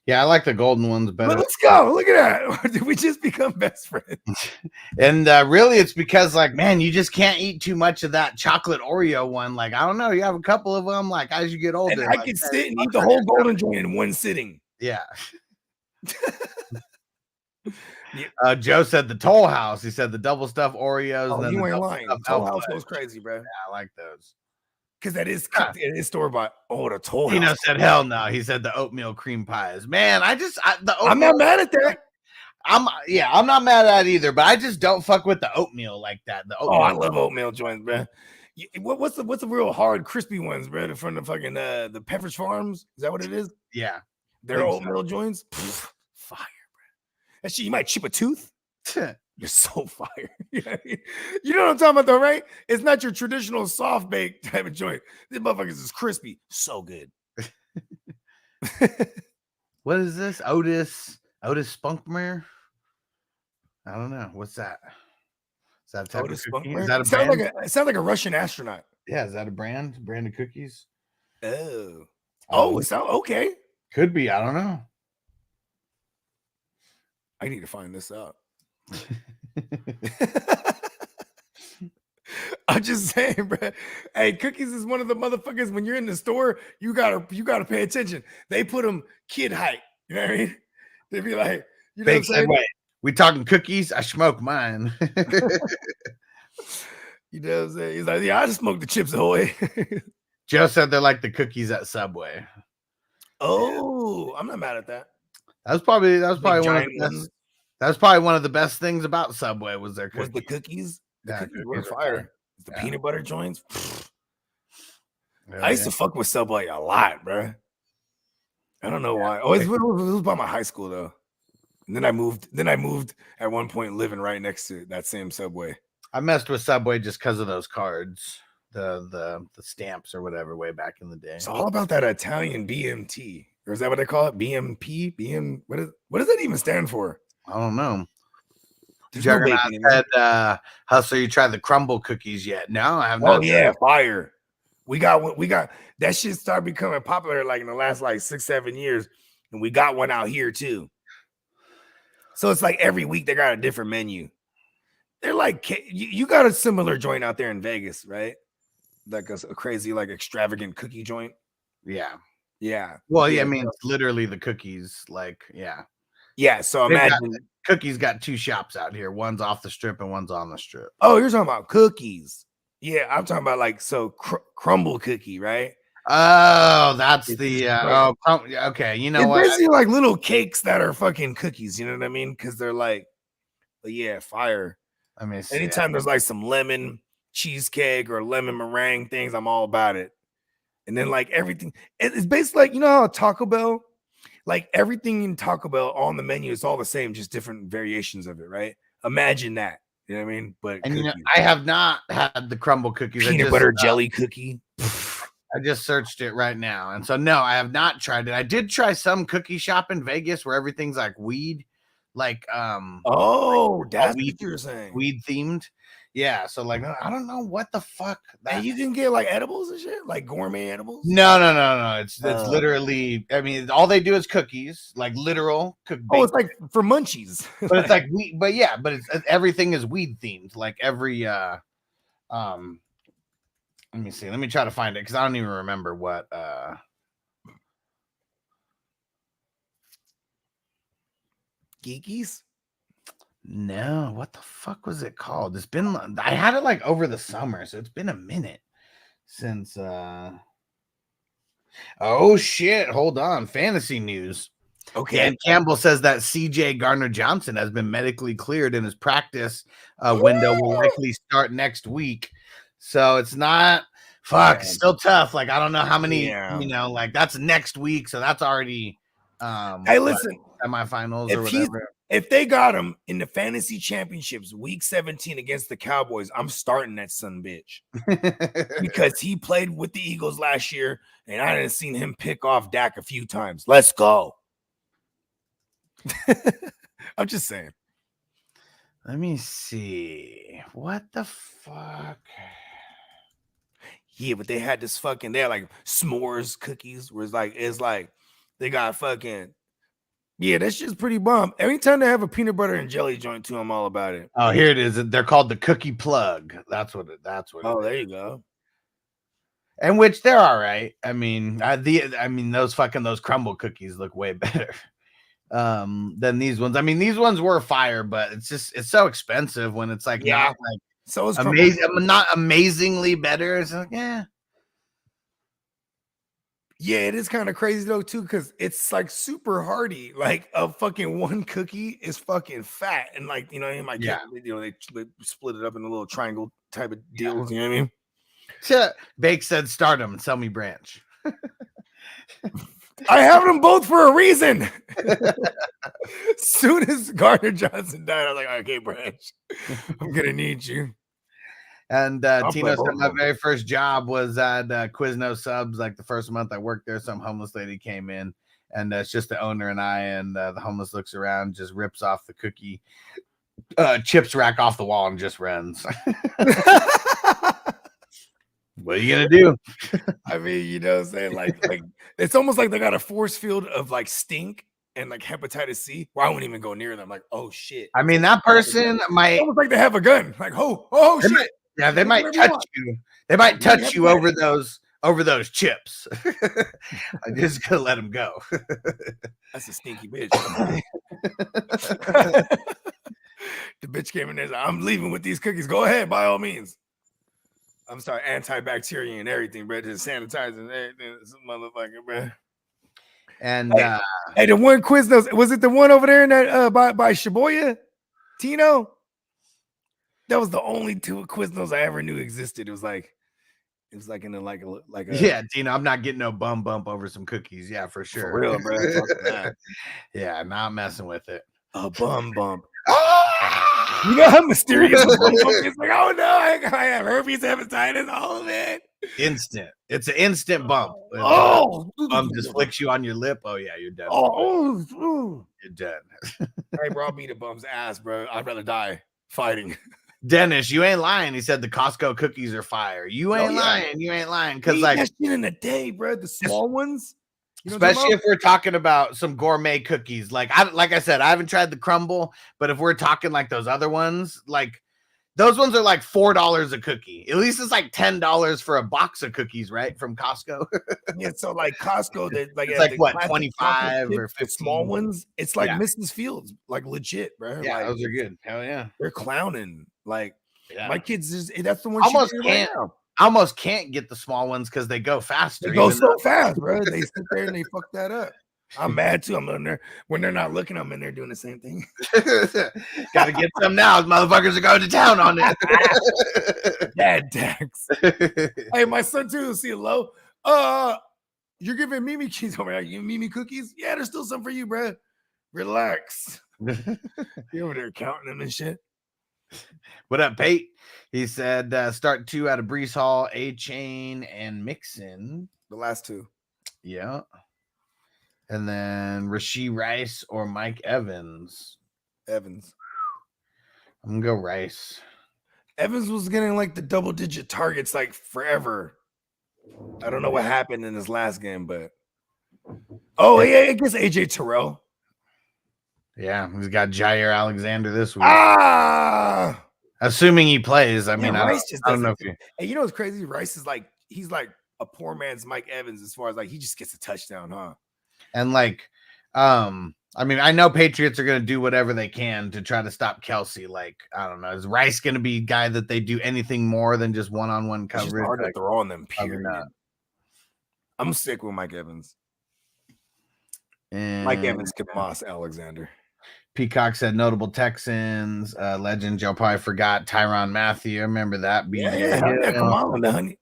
Yeah, I like the golden ones better. But let's go. Look at that. Did we just become best friends? And really, it's because, like, man, you just can't eat too much of that chocolate Oreo one. Like, I don't know. You have a couple of them, like, as you get older. And I like, could sit and eat the whole golden joint in one sitting. Yeah. Joe said the Toll House. He said the double stuffed Oreos. Oh, and then you the ain't lying. Toll House goes crazy, bro. Yeah, I like those. Because that is it is store bought. Oh, the Toll House. Tino said hell no. He said the oatmeal cream pies. Man, I'm not mad at that. I'm not mad at it either, but I just don't fuck with the oatmeal like that. The oatmeal. Oh, I love oatmeal joints, bro. What's the real hard crispy ones, bro? From the fucking the Pepperidge Farms? Is that what it is? Yeah, they're oatmeal joints. Pfft, fire, bro. That shit, you might chip a tooth. You're so fire. You know what I'm talking about, though, right? It's not your traditional soft bake type of joint. This motherfuckers is crispy. So good. What is this? Otis Spunkmere? I don't know. What's that? Is that a type Otis of cookie? Spunkmere? Is that a brand? It sounds like a Russian astronaut. Yeah, is that a brand of cookies? Oh, it sounds okay. Could be. I don't know. I need to find this out. I'm just saying, bro. Hey, cookies is one of the motherfuckers. When you're in the store, you gotta pay attention. They put them kid height. You know what I mean? They be like, you know what I'm saying? Wait, we talking cookies? I smoke mine. You know what I'm saying? He's like, yeah, I just smoked the Chips Ahoy. Joe said they're like the cookies at Subway. Oh, I'm not mad at that. That was probably one of the best. Ones. That was probably one of the best things about Subway was their cookies. Was the cookies? The Yeah, cookies were cookies were fire. The Yeah. peanut butter joints. Yeah, I used to fuck with Subway a lot, bro. I don't know why. Oh, it was by my high school though. And then I moved. At one point, living right next to that same Subway. I messed with Subway just because of those cards, the stamps or whatever, way back in the day. It's all about that Italian BMT. Or is that what they call it? BMP? What does that even stand for? I don't know. Juggernaut said, Hustler, you tried the crumble cookies yet? No, I have not. Oh yeah, fire. We got that shit started becoming popular like in the last like 6-7 years, and we got one out here too. So it's like every week they got a different menu. They're like you got a similar joint out there in Vegas, right? Like a crazy, like extravagant cookie joint. Yeah. Well, yeah, I mean, it's literally the cookies. Like, yeah. So imagine Cookies got 2 shops out here. One's off the strip and one's on the strip. Oh, you're talking about cookies. Yeah, I'm talking about like crumble cookie, right? Oh, that's okay. You know it's what? Basically, like little cakes that are fucking cookies. You know what I mean? Because they're like, fire. I mean, anytime there's like some lemon cheesecake or lemon meringue things, I'm all about it. And then like everything, it's basically like, you know how Taco Bell, like everything in Taco Bell on the menu is all the same, just different variations of it, right? Imagine that. You know what I mean? But you know, I have not had the crumble cookies. Peanut butter jelly cookie. I just searched it right now. And so no, I have not tried it. I did try some cookie shop in Vegas where everything's like weed. Like that's weed, what you're saying. Weed themed. Yeah. So like I don't know what the fuck and you can get like edibles and shit, like gourmet edibles. No. It's literally, I mean, all they do is cookies, like literal it's like for munchies. But it's like but it's everything is weed themed. Like every let me see. Let me try to find it because I don't even remember what Geekies? No, what the fuck was it called? It's been I had it like over the summer, so it's been a minute since oh shit, hold on. Fantasy news. Okay. Dan Campbell says that CJ Gardner-Johnson has been medically cleared and his practice window will likely start next week. So it's not still tough. Like I don't know how many, like that's next week, so that's already hey, listen, semifinals or whatever. If they got him in the fantasy championships week 17 against the Cowboys, I'm starting that son bitch. Because he played with the Eagles last year and I didn't seen him pick off Dak a few times. Let's go. I'm just saying. Let me see. What the fuck? Yeah, but they had this fucking, they're like s'mores cookies where it's like they got fucking, yeah, that's just pretty bomb. Every time they have a peanut butter and jelly joint too, I'm all about it. Oh, here it is. They're called the Cookie Plug. That's what. Oh, there you go. And which they're all right. I mean, those crumble cookies look way better than these ones. I mean, these ones were fire, but it's so expensive when it's like not like so it's amazing, not amazingly better. It's like yeah, it is kind of crazy though too, because it's like super hearty. Like a fucking one cookie is fucking fat, and like in my they split it up in a little triangle type of deals. You know what I mean? Bake said stardom, sell me Branch. I have them both for a reason. Soon as Gardner Johnson died, I was like, okay, Branch, I'm gonna need you. And Tino said my very first job was at Quiznos Subs. Like the first month I worked there, some homeless lady came in, and it's just the owner and I. And the homeless looks around, just rips off the cookie chips rack off the wall, and just runs. What are you gonna do? I mean, you know what I'm saying? Like it's almost like they got a force field of like stink and like hepatitis C. Well, I wouldn't even go near them. Like, oh shit. I mean, that person might almost like they have a gun. Like, oh shit. Yeah, they might touch you. They might touch you over those chips. I'm just gonna let them go. That's a stinky bitch. The bitch came in there. Like, I'm leaving with these cookies. Go ahead, by all means. I'm sorry, antibacterial and everything, bro. Just sanitizing everything. This motherfucker, bro. And hey, the one Quiznos, was it the one over there in that by Shibuya? Tino? That was the only two Quiznos I ever knew existed. It was like in a like a yeah, Tino. I'm not getting no bum bump over some cookies. Yeah, for sure. For real, bro. Yeah, not messing with it. A bum bump. You know how mysterious the bum is? Like, oh no, I have herpes, hepatitis, all of it. Instant. It's an instant bump. Oh, bump just flicks you on your lip. Oh yeah, you're dead. You're dead. Hey, bro, I'll beat a bum's ass, bro. I'd rather die fighting. Dennis, you ain't lying. He said the Costco cookies are fire. You ain't lying. You ain't lying. Because like that shit in a day, bro. The small ones. You know especially if we're talking about some gourmet cookies. Like I said, I haven't tried the crumble, but if we're talking like those other ones, like those ones are like $4 a cookie. At least it's like $10 for a box of cookies, right? From Costco. Yeah, so like Costco, like it's like what 25 or 15 small ones. It's like Mrs. Fields, like legit, bro. Yeah, like, those are good. Hell yeah, they're clowning. Like my kids is that's the one almost can't get the small ones because they go faster. They go so fast, bro. They sit there and they fuck that up. I'm mad too. I'm in there when they're not looking. I'm in there doing the same thing. Gotta get some now. Motherfuckers are going to town on it. Dad tax. Hey, my son too. See it low. You're giving Mimi keys over there. You Mimi cookies? Yeah, there's still some for you, bro. Relax. You're over there counting them and shit. What up, Pate? He said start 2 out of Brees Hall, A-Chain, and Mixon. The last 2. Yeah. And then Rashee Rice or Mike Evans. Evans. I'm gonna go Rice. Evans was getting like the double-digit targets like forever. I don't know what happened in his last game, but yeah, I guess AJ Terrell. Yeah, he's got Jair Alexander this week. Assuming he plays. I mean, I don't know if you. Hey, you know what's crazy? Rice is like he's like a poor man's Mike Evans as far as like he just gets a touchdown, huh? And like, I mean, I know Patriots are going to do whatever they can to try to stop Kelsey. Like, I don't know, is Rice going to be a guy that they do anything more than just one-on-one coverage? It's hard to throw on them. Period. I'm sick with Mike Evans. And Mike Evans could Moss Alexander. Peacock said notable Texans, legend. Joe probably forgot Tyrann Mathieu. Remember that? Come on, honey.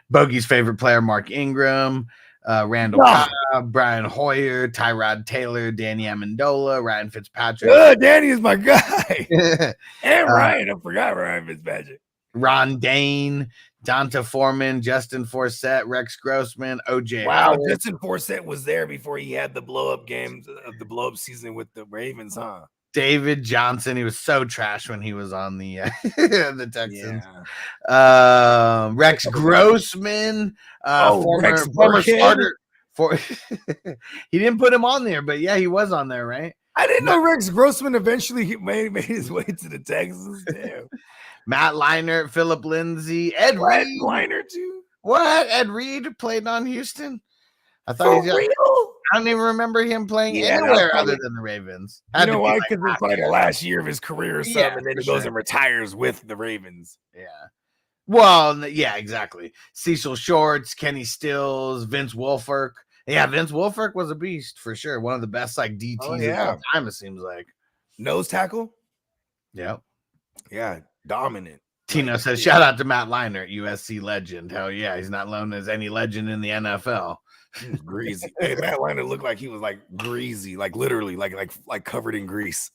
Bogey's favorite player, Mark Ingram, Randall Cobb, Brian Hoyer, Tyrod Taylor, Danny Amendola, Ryan Fitzpatrick. Danny is my guy. And Ryan. I forgot Ryan Fitzpatrick. Ron Dane, Donta Foreman, Justin Forsett, Rex Grossman, OJ. Wow, Justin Forsett was there before he had the blow-up games of the blow-up season with the Ravens, huh? David Johnson, he was so trash when he was on the the Texans. Yeah. Rex Grossman, former starter. He didn't put him on there, but yeah, he was on there, right? I didn't know Rex Grossman eventually made his way to the Texans. Damn. Matt Leinart, Philip Lindsay, Ed Reed. Leinart too. What? Ed Reed played on Houston? I thought I don't even remember him playing anywhere other than the Ravens. You know why? Because it's probably the last year of his career or something, and then he goes and retires with the Ravens. Yeah. Well, yeah, exactly. Cecil Shorts, Kenny Stills, Vince Wilfork. Yeah, Vince Wilfork was a beast for sure. One of the best like DTs of all time, it seems like. Nose tackle? Yep. Yeah, dominant. Tino says, shout out to Matt Leinart, USC legend. Hell yeah, he's not known as any legend in the NFL. He was greasy. Hey, Matt Leinart looked like he was like greasy, like literally, like covered in grease.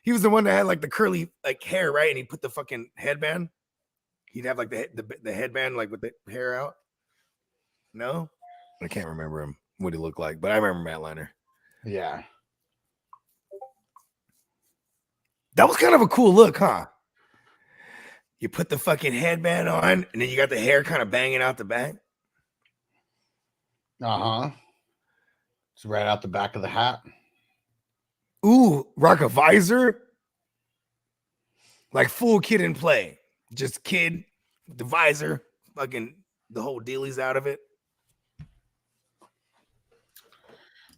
He was the one that had like the curly like hair, right? And he put the fucking headband. He'd have like the headband like with the hair out. No, I can't remember him what he looked like, but I remember Matt Leinart. Yeah, that was kind of a cool look, huh? You put the fucking headband on, and then you got the hair kind of banging out the back. It's right out the back of the hat. Ooh, rock a visor. Like full kid in play. Just kid, the visor, fucking the whole dealie's out of it.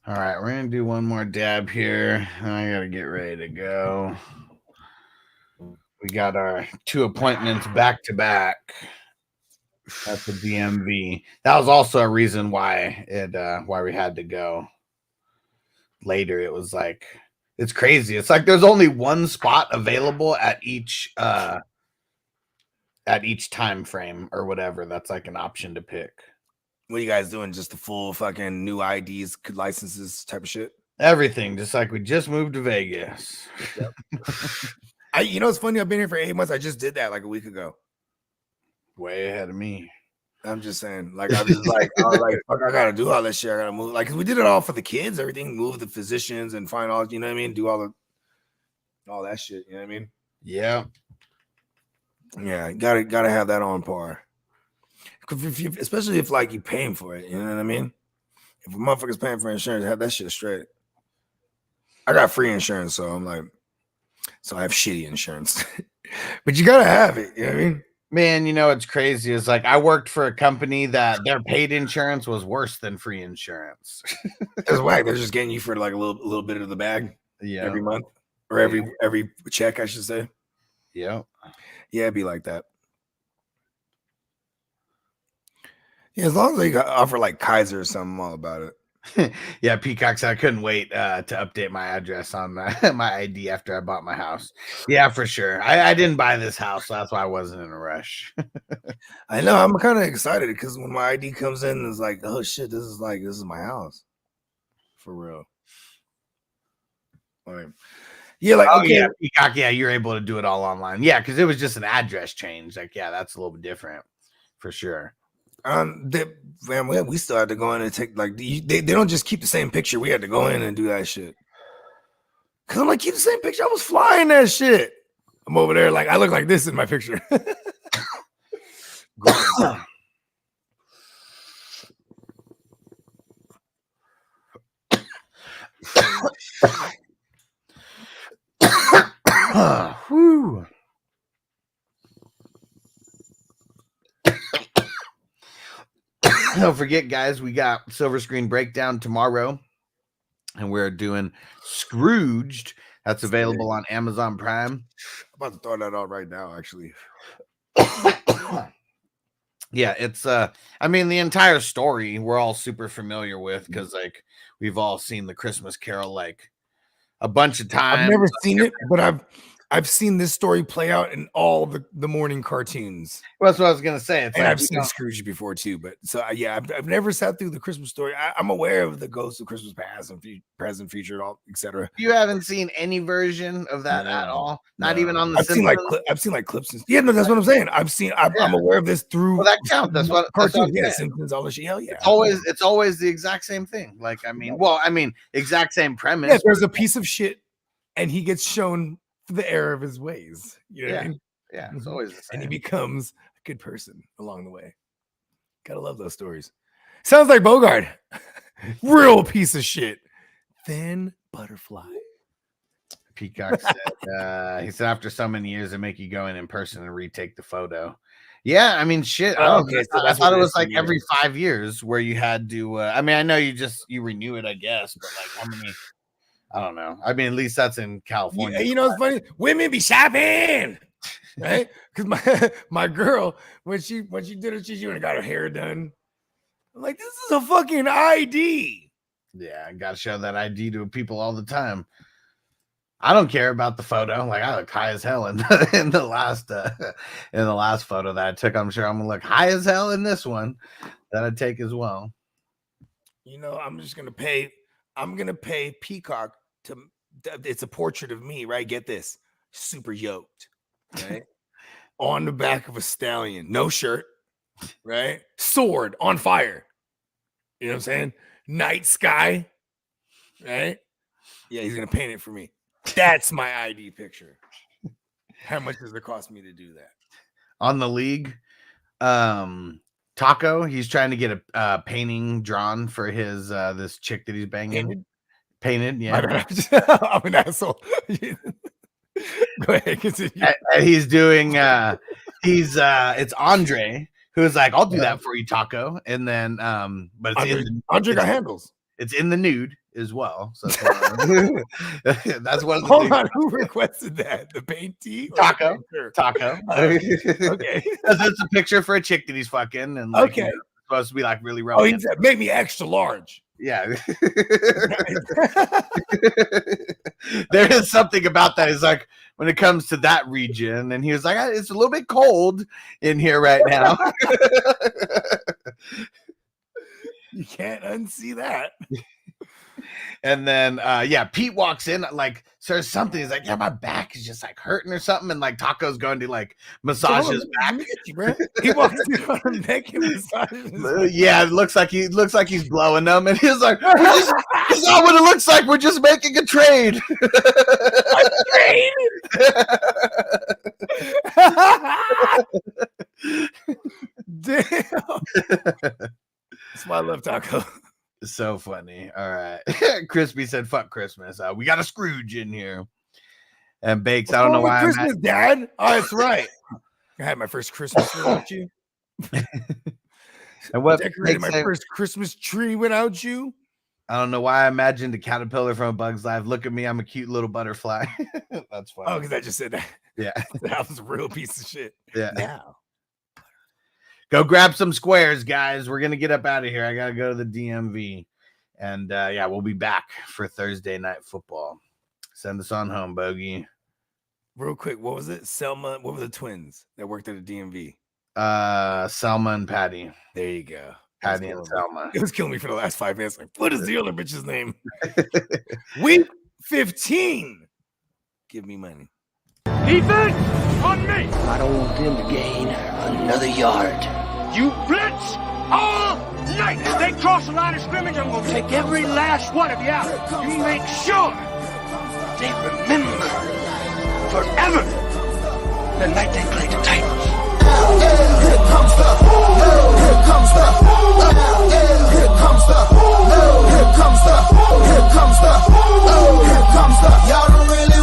All right, we're gonna do one more dab here. I gotta get ready to go. We got our 2 appointments back to back at the DMV. That was also a reason why why we had to go later. It was like it's crazy. It's like there's only one spot available at each time frame or whatever. That's like an option to pick. What are you guys doing? Just the full fucking new IDs, licenses type of shit? Everything, just like we just moved to Vegas. Yep. You know, it's funny. I've been here for 8 months. I just did that like a week ago. Way ahead of me. I'm just saying, like, I was like, fuck, I gotta do all that shit. I gotta move, like, 'cause we did it all for the kids, everything, move the physicians and find all, you know what I mean? Do all that shit, you know what I mean? Yeah. Yeah, gotta have that on par. Especially if like you paying for it, you know what I mean? If a motherfucker's paying for insurance, have that shit straight. I got free insurance, so I'm like, so I have shitty insurance. But you gotta have it, you know what I mean? Man, you know what's crazy is like I worked for a company that their paid insurance was worse than free insurance. It's whack. They're just getting you for like a little bit of the bag, every month or every check, I should say. Yeah, it'd be like that. Yeah, as long as they offer like Kaiser or something, I'm all about it. Yeah, Peacock said I couldn't wait to update my address on my ID after I bought my house. Yeah, for sure. I didn't buy this house, so that's why I wasn't in a rush. I know. I'm kind of excited because when my ID comes in, it's like, oh shit, this is my house, for real. Like, yeah, like okay, yeah, Peacock. Yeah, you're able to do it all online. Yeah, because it was just an address change. Like, yeah, that's a little bit different, for sure. We still had to go in and take like they don't just keep the same picture. We had to go in and do that shit. Cause I'm like, keep the same picture. I was flying that shit. I'm over there like I look like this in my picture. Whew. Don't forget, guys, we got Silver Screen Breakdown tomorrow, and we're doing Scrooged. That's available on Amazon Prime. I'm about to throw that out right now, actually. Yeah, it's I mean, the entire story we're all super familiar with because like we've all seen the Christmas Carol like a bunch of times. I've never seen it, but I've seen this story play out in all the morning cartoons. Well, that's what I was gonna say. It's and like, I've seen Scrooge before too, but so yeah, I've never sat through the Christmas story. I'm aware of the ghosts of Christmas past and present, future, all etc. You haven't seen any version of that at all, not even on the. I've seen like clips. Yeah, no, that's what I'm saying. I'm aware of this through. Well, that counts. That's what cartoons. Yeah, Simpsons, all this shit. Hell yeah. It's always the exact same thing. Like I mean, exact same premise. Yeah, there's a piece of shit, and he gets shown the error of his ways. You know what I mean? Yeah, it's always the same. And he becomes a good person along the way. Gotta love those stories. Sounds like Bogard. Real piece of shit. Then butterfly. Peacock said, he said after so many years, they make you go in person and retake the photo. Yeah, I mean, shit. I thought it was like every 5 years where you had to. I mean, I know you renew it, I guess, but like how many? I don't know. I mean, at least that's in California. You know, it's funny. Women be shopping, right? Because my girl, when she did it, she went and got her hair done. I'm like, this is a fucking ID. Yeah, I gotta show that ID to people all the time. I don't care about the photo. Like I look high as hell in the last photo that I took. I'm sure I'm gonna look high as hell in this one that I take as well. You know, I'm gonna pay Peacock to. It's a portrait of me, right? Get this, super yoked, right? On the back of a stallion, no shirt, right? Sword on fire. You know what I'm saying? Night sky, right? Yeah, he's gonna paint it for me. That's my ID picture. How much does it cost me to do that? On the league, Taco, he's trying to get a painting drawn for his this chick that he's banging. Painted, yeah. I'm an asshole. Go ahead, continue. And he's doing it's Andre who's like, I'll do that for you, Taco. And then but it's Andre got handles. It's in the nude as well. So that's one of the Hold on, who requested that? The paintee? Taco. Okay. It's a picture for a chick that he's fucking and like, okay. Supposed to be like really romantic. Oh, he said, make me extra large. Yeah. There is something about that. It's like when it comes to that region, and he was like, it's a little bit cold in here right now. You can't unsee that. And then Pete walks in, like says something. He's like, yeah, my back is just like hurting or something. And like Taco's going to like massage his back. He walks in on her neck and massages. Yeah, it looks like he's blowing them, and he's like, "It's not what it looks like. We're just making a trade." Damn. That's why I love Taco. So funny. All right. Crispy said, "Fuck Christmas. We got a Scrooge in here." And Bakes, I don't know why. Christmas, Dad. Oh, that's right. I had my first Christmas without you. And what decorated my first Christmas tree without you. I don't know why I imagined a caterpillar from A Bug's Life. Look at me, I'm a cute little butterfly. That's funny. Oh, because I just said that. Yeah. That was a real piece of shit. Yeah. Now. Go grab some squares, guys. We're gonna get up out of here. I gotta go to the DMV. And we'll be back for Thursday night football. Send us on home, Bogey. Real quick, what was it? Selma, what were the twins that worked at the DMV? Selma and Patty. There you go. Patty and Selma. It was killing me for the last 5 minutes. Like, what is the other bitch's name? Week 15. Give me money. Defense on me. I don't want them to gain another yard. You blitz all night. If they cross the line of scrimmage, I'm gonna take every last one of you out. You make sure they remember forever the night they played the Titans. Here comes the, here comes the, here comes the, here comes the, here comes the, here comes the. Y'all don't really